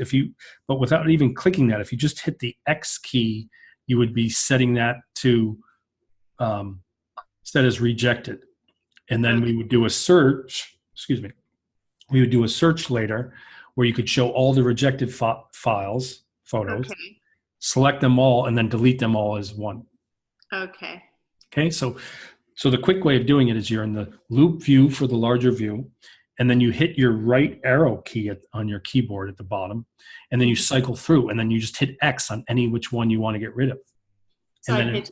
But without even clicking that, if you just hit the X key, you would be setting that to set as rejected. And then we would do a search, we would do a search later where you could show all the rejected photos, select them all, and then delete them all as one. Okay. Okay, so the quick way of doing it is you're in the loop view for the larger view, and then you hit your right arrow key on your keyboard at the bottom, and then you cycle through, and then you just hit X on any which one you want to get rid of. So and then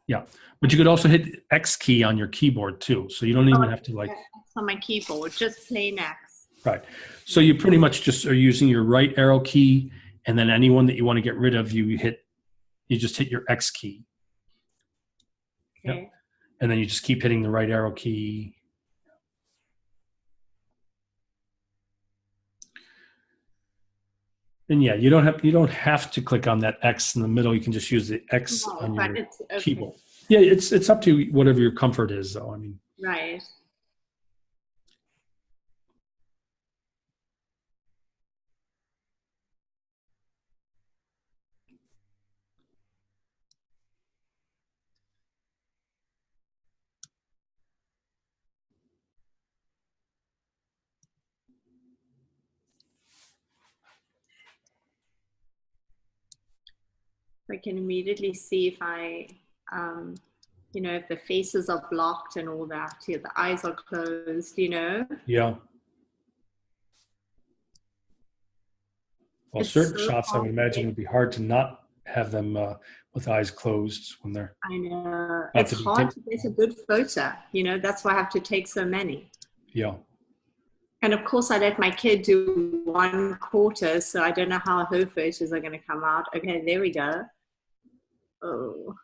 yeah. But you could also hit X key on your keyboard too, so you don't even have to like X on my keyboard, just plain X. Right. So you pretty much just are using your right arrow key, and then anyone that you want to get rid of, you just hit your X key. Okay. Yep. And then you just keep hitting the right arrow key. And yeah, you don't have to click on that X in the middle. You can just use the X on your keyboard. Yeah, it's up to whatever your comfort is, though. I mean, right. I can immediately see if if the faces are blocked and all that, the eyes are closed, Yeah. Well, certain shots, I would imagine, would be hard to not have them with eyes closed when they're. I know. It's hard to get a good photo. That's why I have to take so many. Yeah. And of course, I let my kid do 1/4, so I don't know how her photos are going to come out. Okay, there we go. Oh.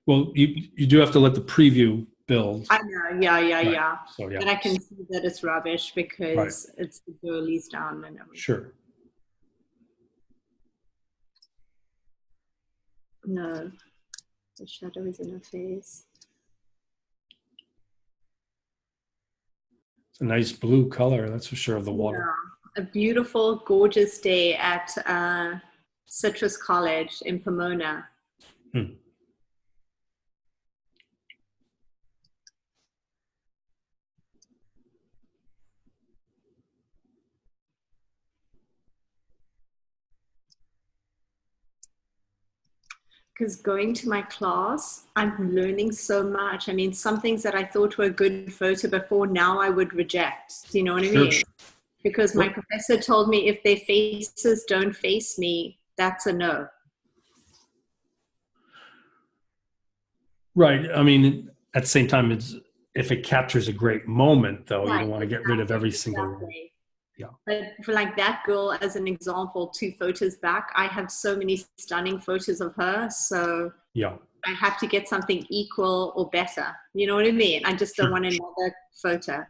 Well, you do have to let the preview build. I know, yeah. So yeah. But I can see that it's rubbish because it's the girlies down and everything. Sure. No, the shadow is in her face. It's a nice blue color, that's for sure, of the water. Yeah, a beautiful, gorgeous day at Citrus College in Pomona. Hmm. Because going to my class, I'm learning so much. I mean, some things that I thought were a good photo before, now I would reject. Do you know what I mean? Because my professor told me if their faces don't face me, that's a no. Right. I mean, at the same time, it's if it captures a great moment, though, you don't want to get rid of every single one. Yeah. But for like that girl, as an example, 2 photos back, I have so many stunning photos of her. So yeah, I have to get something equal or better. You know what I mean? I just don't want another photo.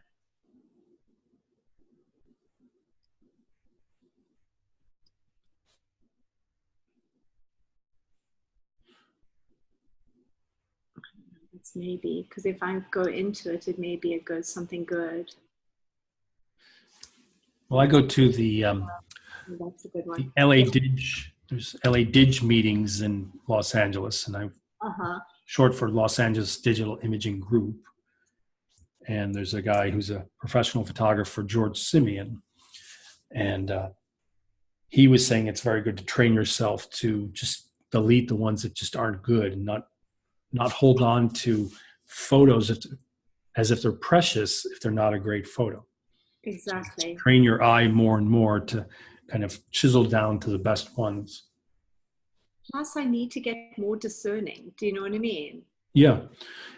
It's maybe, because if I go into it, it may be something good. Well, I go to the that's a good one. The LA Dig. There's LA Dig meetings in Los Angeles, and I'm short for Los Angeles Digital Imaging Group. And there's a guy who's a professional photographer, George Simeon, and he was saying it's very good to train yourself to just delete the ones that just aren't good, and not hold on to photos as if they're precious if they're not a great photo. Exactly. So train your eye more and more to kind of chisel down to the best ones. Plus, I need to get more discerning. Do you know what I mean? Yeah,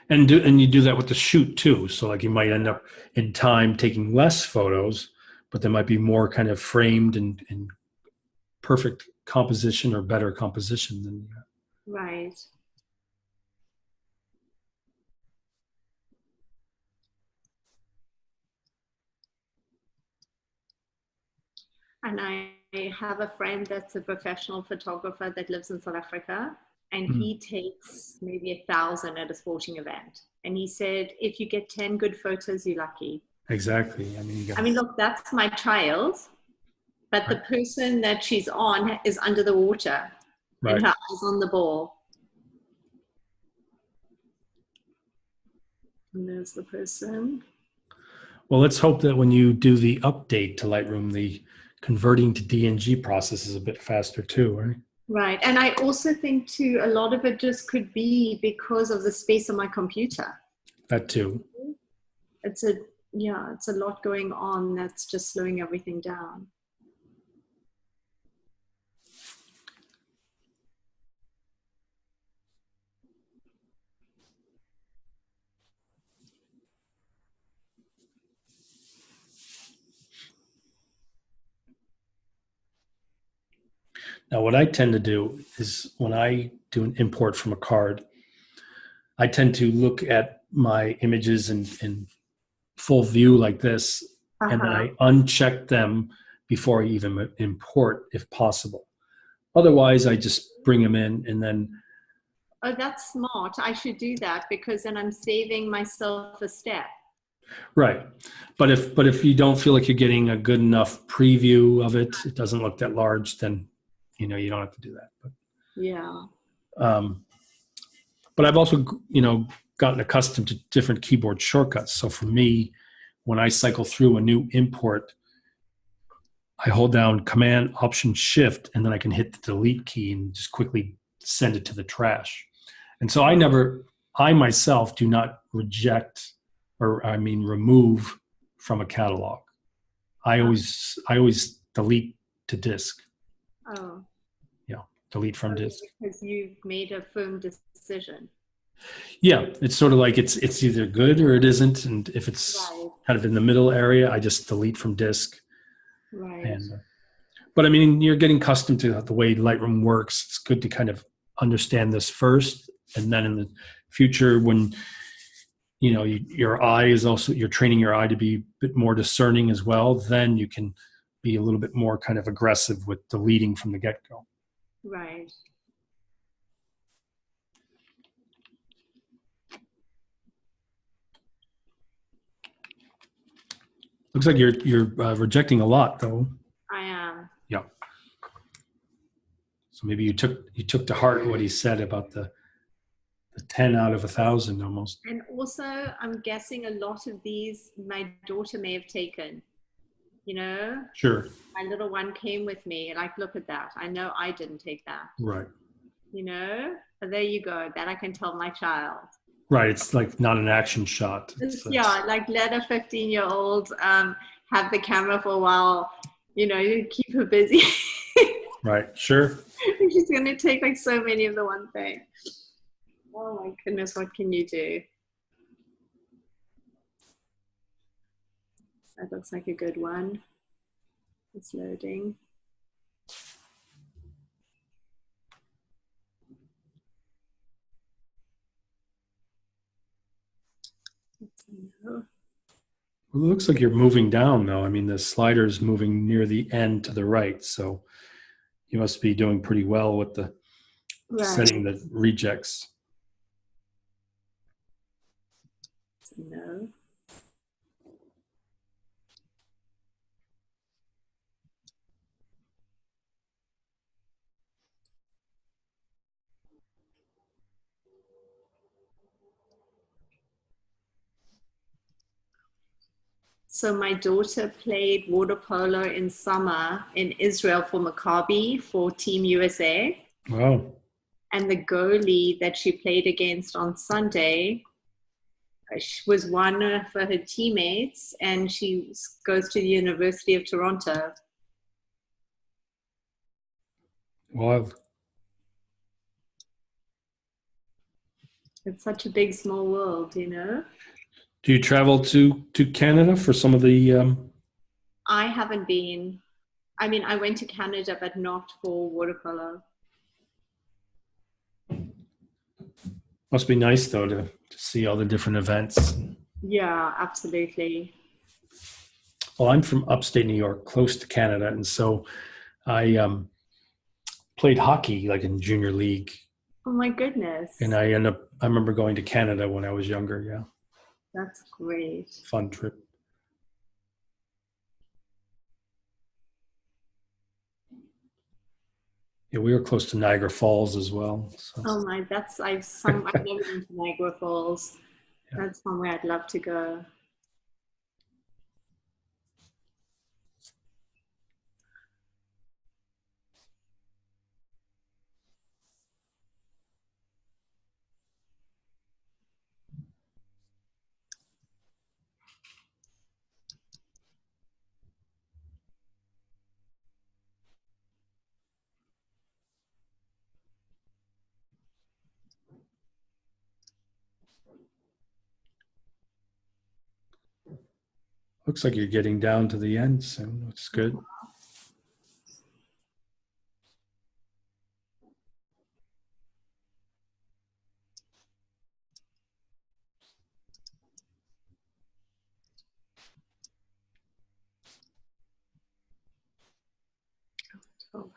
and you do that with the shoot too. So like you might end up in time taking less photos, but they might be more kind of framed and perfect composition or better composition than that. Right. And I have a friend that's a professional photographer that lives in South Africa, and he takes maybe 1,000 at a sporting event. And he said, if you get 10 good photos, you're lucky. Exactly. I mean, look, that's my child, but the person that she's on is under the water, and her eyes on the ball. And there's the person. Well, let's hope that when you do the update to Lightroom, the converting to DNG process is a bit faster too, right? Right. And I also think too, a lot of it just could be because of the space on my computer. That too. It's a lot going on that's just slowing everything down. Now, what I tend to do is when I do an import from a card, I tend to look at my images in full view like this, and then I uncheck them before I even import if possible. Otherwise, I just bring them in and then... Oh, that's smart. I should do that because then I'm saving myself a step. Right. But if you don't feel like you're getting a good enough preview of it, it doesn't look that large, then you don't have to do that. But yeah. But I've also gotten accustomed to different keyboard shortcuts. So for me, when I cycle through a new import, I hold down Command Option Shift, and then I can hit the delete key and just quickly send it to the trash. And so I myself do not reject, or I mean remove from a catalog. I always delete to disk. Oh. Yeah, delete from disk. Because you've made a firm decision. Yeah, it's sort of like it's either good or it isn't, and if it's kind of in the middle area, I just delete from disk. Right. But I mean, you're getting accustomed to the way Lightroom works. It's good to kind of understand this first, and then in the future, when your eye is also, you're training your eye to be a bit more discerning as well, then you can be a little bit more kind of aggressive with deleting from the get-go. Right. Looks like you're rejecting a lot, though. I am. Yeah. So maybe you took to heart what he said about the 10 out of 1,000 almost. And also, I'm guessing a lot of these my daughter may have taken. You know, Sure. my little one came with me. Like, look at that. I know I didn't take that. Right. You know, but there you go. That I can tell my child. Right. It's like not an action shot. Yeah, like let a 15-year-old have the camera for a while. You know, you keep her busy. Right. Sure. She's going to take like so many of the one thing. Oh my goodness, what can you do? That looks like a good one. It's loading. No. Well, it looks like you're moving down, though. I mean, the slider's moving near the end to the right, so you must be doing pretty well with the setting the rejects. No. So my daughter played water polo in summer in Israel for Maccabi for Team USA. Wow. And the goalie that she played against on Sunday was one of her teammates, and she goes to the University of Toronto. Wow. It's such a big, small world, you know? Do you travel to Canada for some of the... I haven't been. I mean, I went to Canada, but not for water polo. Must be nice, though, to see all the different events. Yeah, absolutely. Well, I'm from upstate New York, close to Canada, and so I played hockey like in junior league. Oh my goodness. And I remember going to Canada when I was younger, yeah. That's great. Fun trip. Yeah, we were close to Niagara Falls as well. So. Oh my, I've never been to Niagara Falls. Yeah. That's somewhere I'd love to go. Looks like you're getting down to the end soon. Looks good.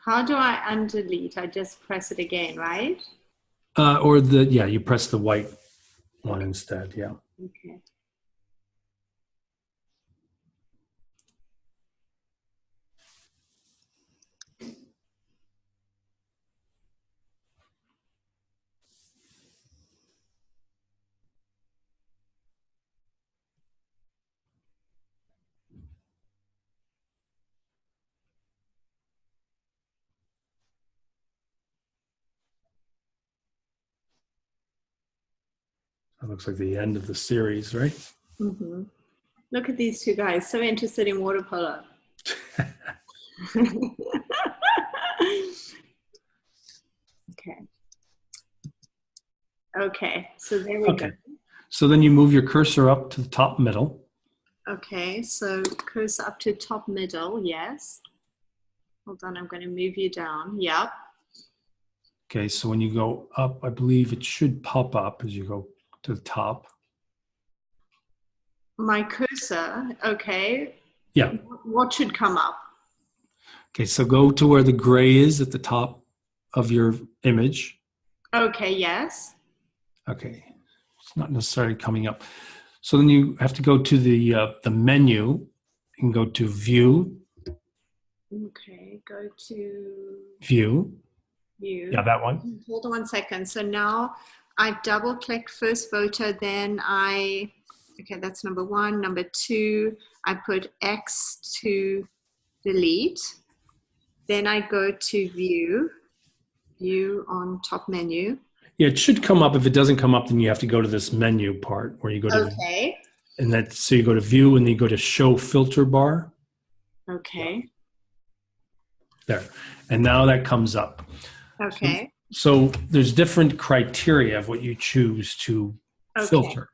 How do I undelete? I just press it again, right? You press the white one instead, yeah. Okay. That looks like the end of the series, right? Mm-hmm. Look at these two guys, so interested in water polo. Okay. Okay, so there we go. So then you move your cursor up to the top middle. Okay, so cursor up to top middle, yes. Hold on, I'm going to move you down. Yep. Okay, so when you go up, I believe it should pop up as you go to the top. My cursor, okay. Yeah. What should come up? Okay, so go to where the gray is at the top of your image. Okay, yes. Okay, it's not necessarily coming up. So then you have to go to the menu and go to View. Okay, go to... View. view. Yeah, that one. Hold on 1 second. So now I've double clicked first photo, then okay, that's number 1. Number 2, I put X to delete. Then I go to view on top menu. Yeah, it should come up. If it doesn't come up, then you have to go to this menu part where you go to Okay. so you go to view and then you go to show filter bar. Okay. There. And now that comes up. Okay. So there's different criteria of what you choose to filter.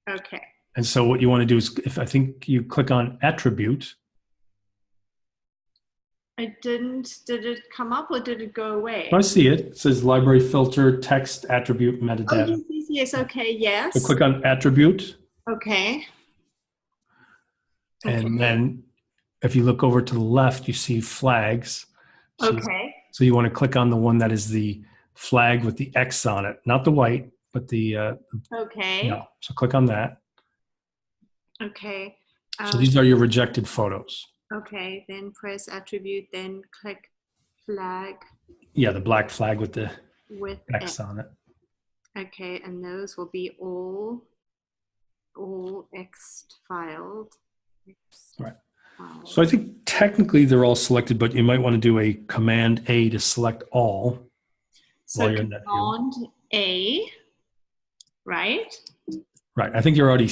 Okay. And so what you want to do is, if I think you click on attribute. Did it come up or did it go away? I see it. It says library filter, text, attribute, metadata. Oh, yes. Okay, yes. So click on attribute. Okay. And then if you look over to the left, you see flags. So, so you want to click on the one that is the flag with the X on it, not the white, but the okay. Yeah. So click on that. Okay. So these are your rejected photos. Okay, then press attribute, then click flag. Yeah, the black flag with the X on it. Okay, and those will be all X filed. Right. So I think technically they're all selected, but you might want to do a Command A to select all. So Command A, right? Right. I think you're already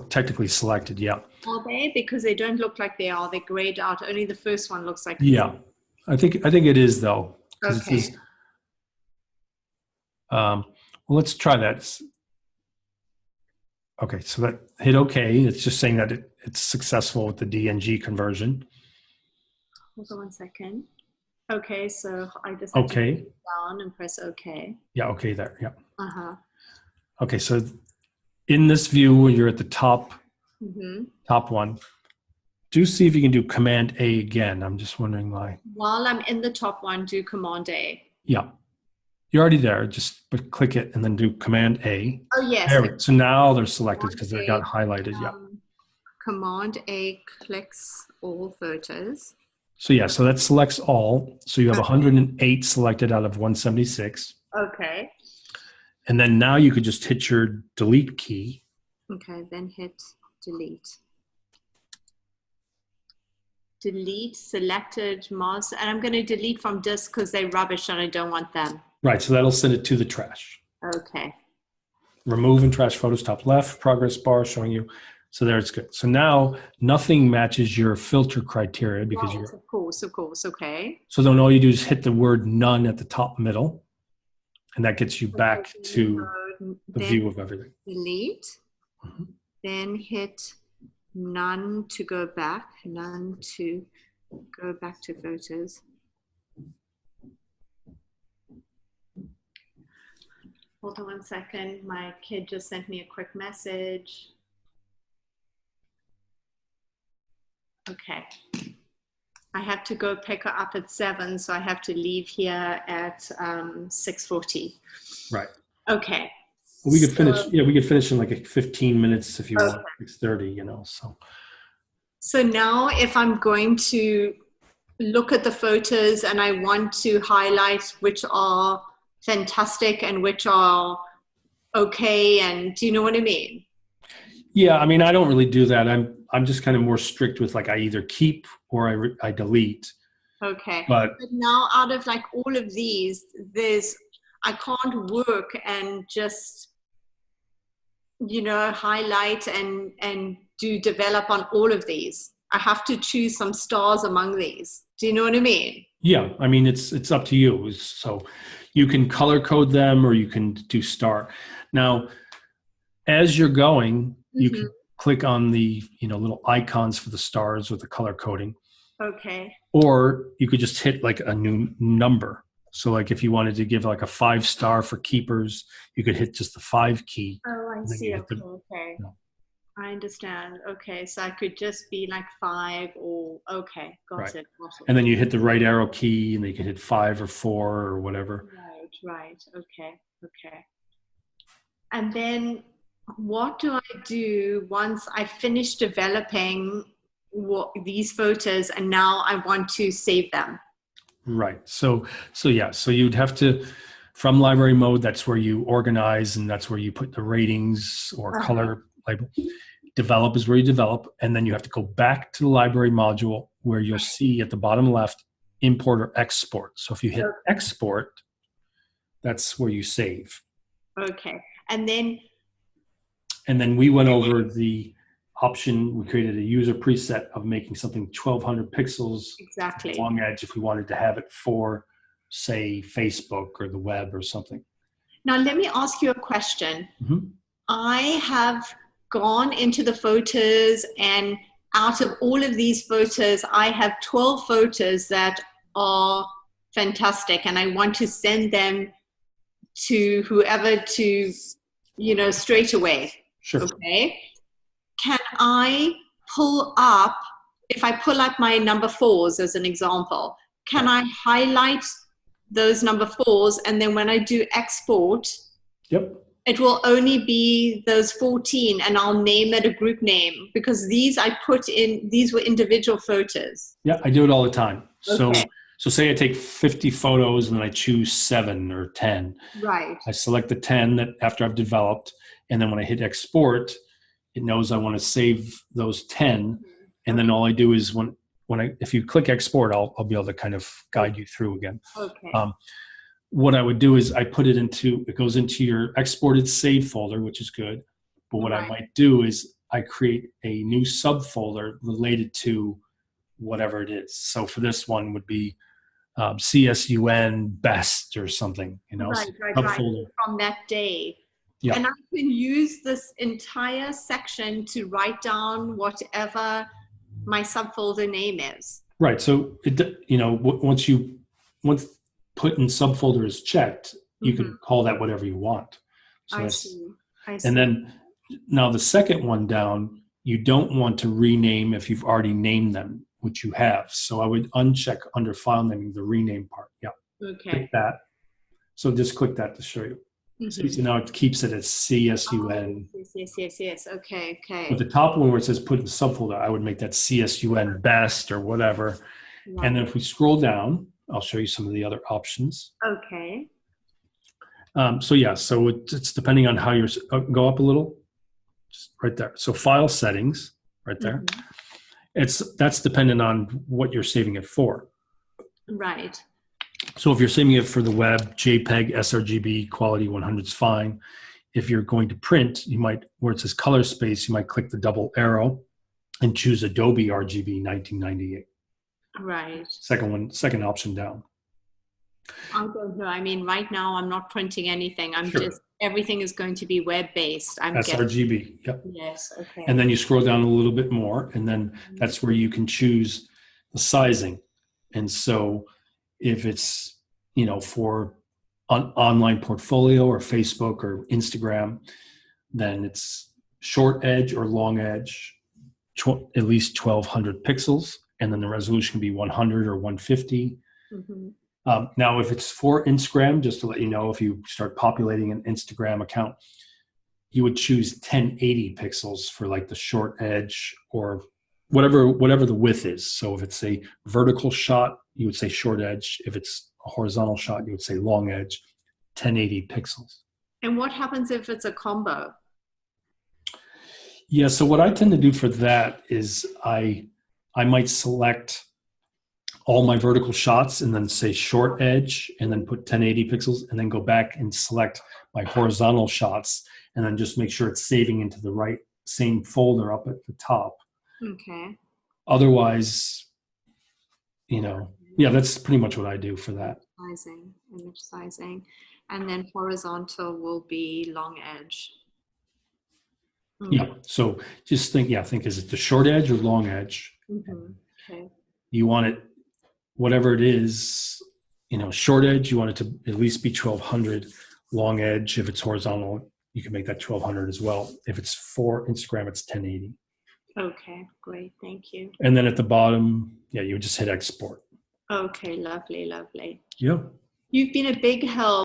technically selected. Yeah. Are they? Because they don't look like they are. They're grayed out. Only the first one looks like. Yeah. I think it is though. Okay. It says, well, let's try that. Okay. So that hit OK. It's just saying that it's successful with the DNG conversion. Hold on 1 second. Okay. So I just have to go down and press OK. Yeah. OK there. Yeah. Uh-huh. Okay. So in this view, when you're at the top, top one, do see if you can do Command A again. I'm just wondering why. While I'm in the top one, do Command A. Yeah. You're already there. Just click it and then do Command A. Oh, yes. There, so now they're selected because they got highlighted. Yeah. Command A clicks all photos. So yeah, so that selects all. So you have 108 selected out of 176. Okay. And then now you could just hit your delete key. Okay, then hit delete. Delete selected mods. And I'm going to delete from disk because they're rubbish and I don't want them. Right, so that'll send it to the trash. Okay. Remove and trash photos, top left, progress bar showing you. So there it's good. So now nothing matches your filter criteria because you're. Of course, okay. So then all you do is hit the word none at the top middle. And that gets you back to the view of everything. Delete. Then hit none to go back. None to go back to photos. Hold on 1 second. My kid just sent me a quick message. Okay. I have to go pick her up at 7, so I have to leave here at 6:40. Right. Okay. Well, we could finish. Yeah, we could finish in like 15 minutes if you want. 6:30, you know. So now, if I'm going to look at the photos and I want to highlight which are fantastic and which are okay, and do you know what I mean? Yeah, I mean, I don't really do that. I'm just kind of more strict with like I either keep or I delete. Okay. But now out of like all of these, I can't work and just, highlight and do develop on all of these. I have to choose some stars among these. Do you know what I mean? Yeah, I mean, it's up to you. So you can color code them or you can do star. Now, as you're going, you can click on the little icons for the stars with the color coding. Okay. Or you could just hit like a new number. So like if you wanted to give like a 5-star for keepers, you could hit just the 5 key. Oh, I see. Okay. I understand. Okay, so I could just be like 5 or okay, got it. And then you hit the right arrow key and then you can hit 5 or 4 or whatever. Right. Okay. And then what do I do once I finish developing these photos and now I want to save them? Right. So yeah. So you'd have to, from library mode, that's where you organize and that's where you put the ratings or color label. Develop is where you develop, and then you have to go back to the library module where you'll see at the bottom left, import or export. So if you hit export, that's where you save. Okay. And then we went over the option. We created a user preset of making something 1200 pixels exactly long edge if we wanted to have it for, say, Facebook or the web or something. Now, let me ask you a question. Mm-hmm. I have gone into the photos, and out of all of these photos, I have 12 photos that are fantastic, and I want to send them to whoever to, straight away. Sure. Okay. Can I pull up, if I pull up my number 4s as an example, can I highlight those number 4s, and then when I do export, yep, it will only be those 14, and I'll name it a group name, because these I put in, these were individual photos. Yeah, I do it all the time. Okay. So say I take 50 photos and I choose 7 or 10. Right. I select the 10 that after I've developed, and then when I hit export, it knows I want to save those 10. And then all I do is if you click export, I'll be able to kind of guide you through again. Okay. What I would do is it goes into your exported save folder, which is good. But what I might do is I create a new subfolder related to whatever it is. So for this one would be CSUN best or something, Right. Subfolder. From that day. Yeah. And I can use this entire section to write down whatever my subfolder name is. Right. So once put in subfolder is checked, you can call that whatever you want. So I see. And then now the second one down, you don't want to rename if you've already named them, which you have. So I would uncheck under file naming the rename part. Yeah. Okay. Click that. So just click that to show you. So now it keeps it as CSUN. Yes. Okay. But the top one where it says put in subfolder, I would make that CSUN best or whatever. Right. And then if we scroll down, I'll show you some of the other options. Okay. So it's depending on how you're, go up a little, just right there. So file settings, right there. That's dependent on what you're saving it for. Right. So if you're saving it for the web, JPEG, sRGB, quality 100 is fine. If you're going to print, you might, where it says color space, you might click the double arrow and choose Adobe RGB 1998. Right. Second option down. I don't know. I mean, right now I'm not printing anything. Everything is going to be web-based. sRGB. Yep. Yes. Okay. And then you scroll down a little bit more, and then that's where you can choose the sizing. And so if it's, for an online portfolio or Facebook or Instagram, then it's short edge or long edge, at least 1200 pixels. And then the resolution can be 100 or 150. Now, if it's for Instagram, just to let you know, if you start populating an Instagram account, you would choose 1080 pixels for like the short edge or whatever the width is. So if it's a vertical shot, you would say short edge. If it's a horizontal shot, you would say long edge, 1080 pixels. And what happens if it's a combo? Yeah, so what I tend to do for that is I might select all my vertical shots and then say short edge and then put 1080 pixels and then go back and select my horizontal shots and then just make sure it's saving into the right same folder up at the top. Okay. Otherwise, that's pretty much what I do for that. Image sizing. And then horizontal will be long edge. Yeah. So just think, is it the short edge or long edge? Okay. You want it, whatever it is, short edge, you want it to at least be 1200. Long edge, if it's horizontal, you can make that 1200 as well. If it's for Instagram, it's 1080. Okay, great. Thank you. And then at the bottom, you would just hit export. Okay, lovely. Yeah. You've been a big help.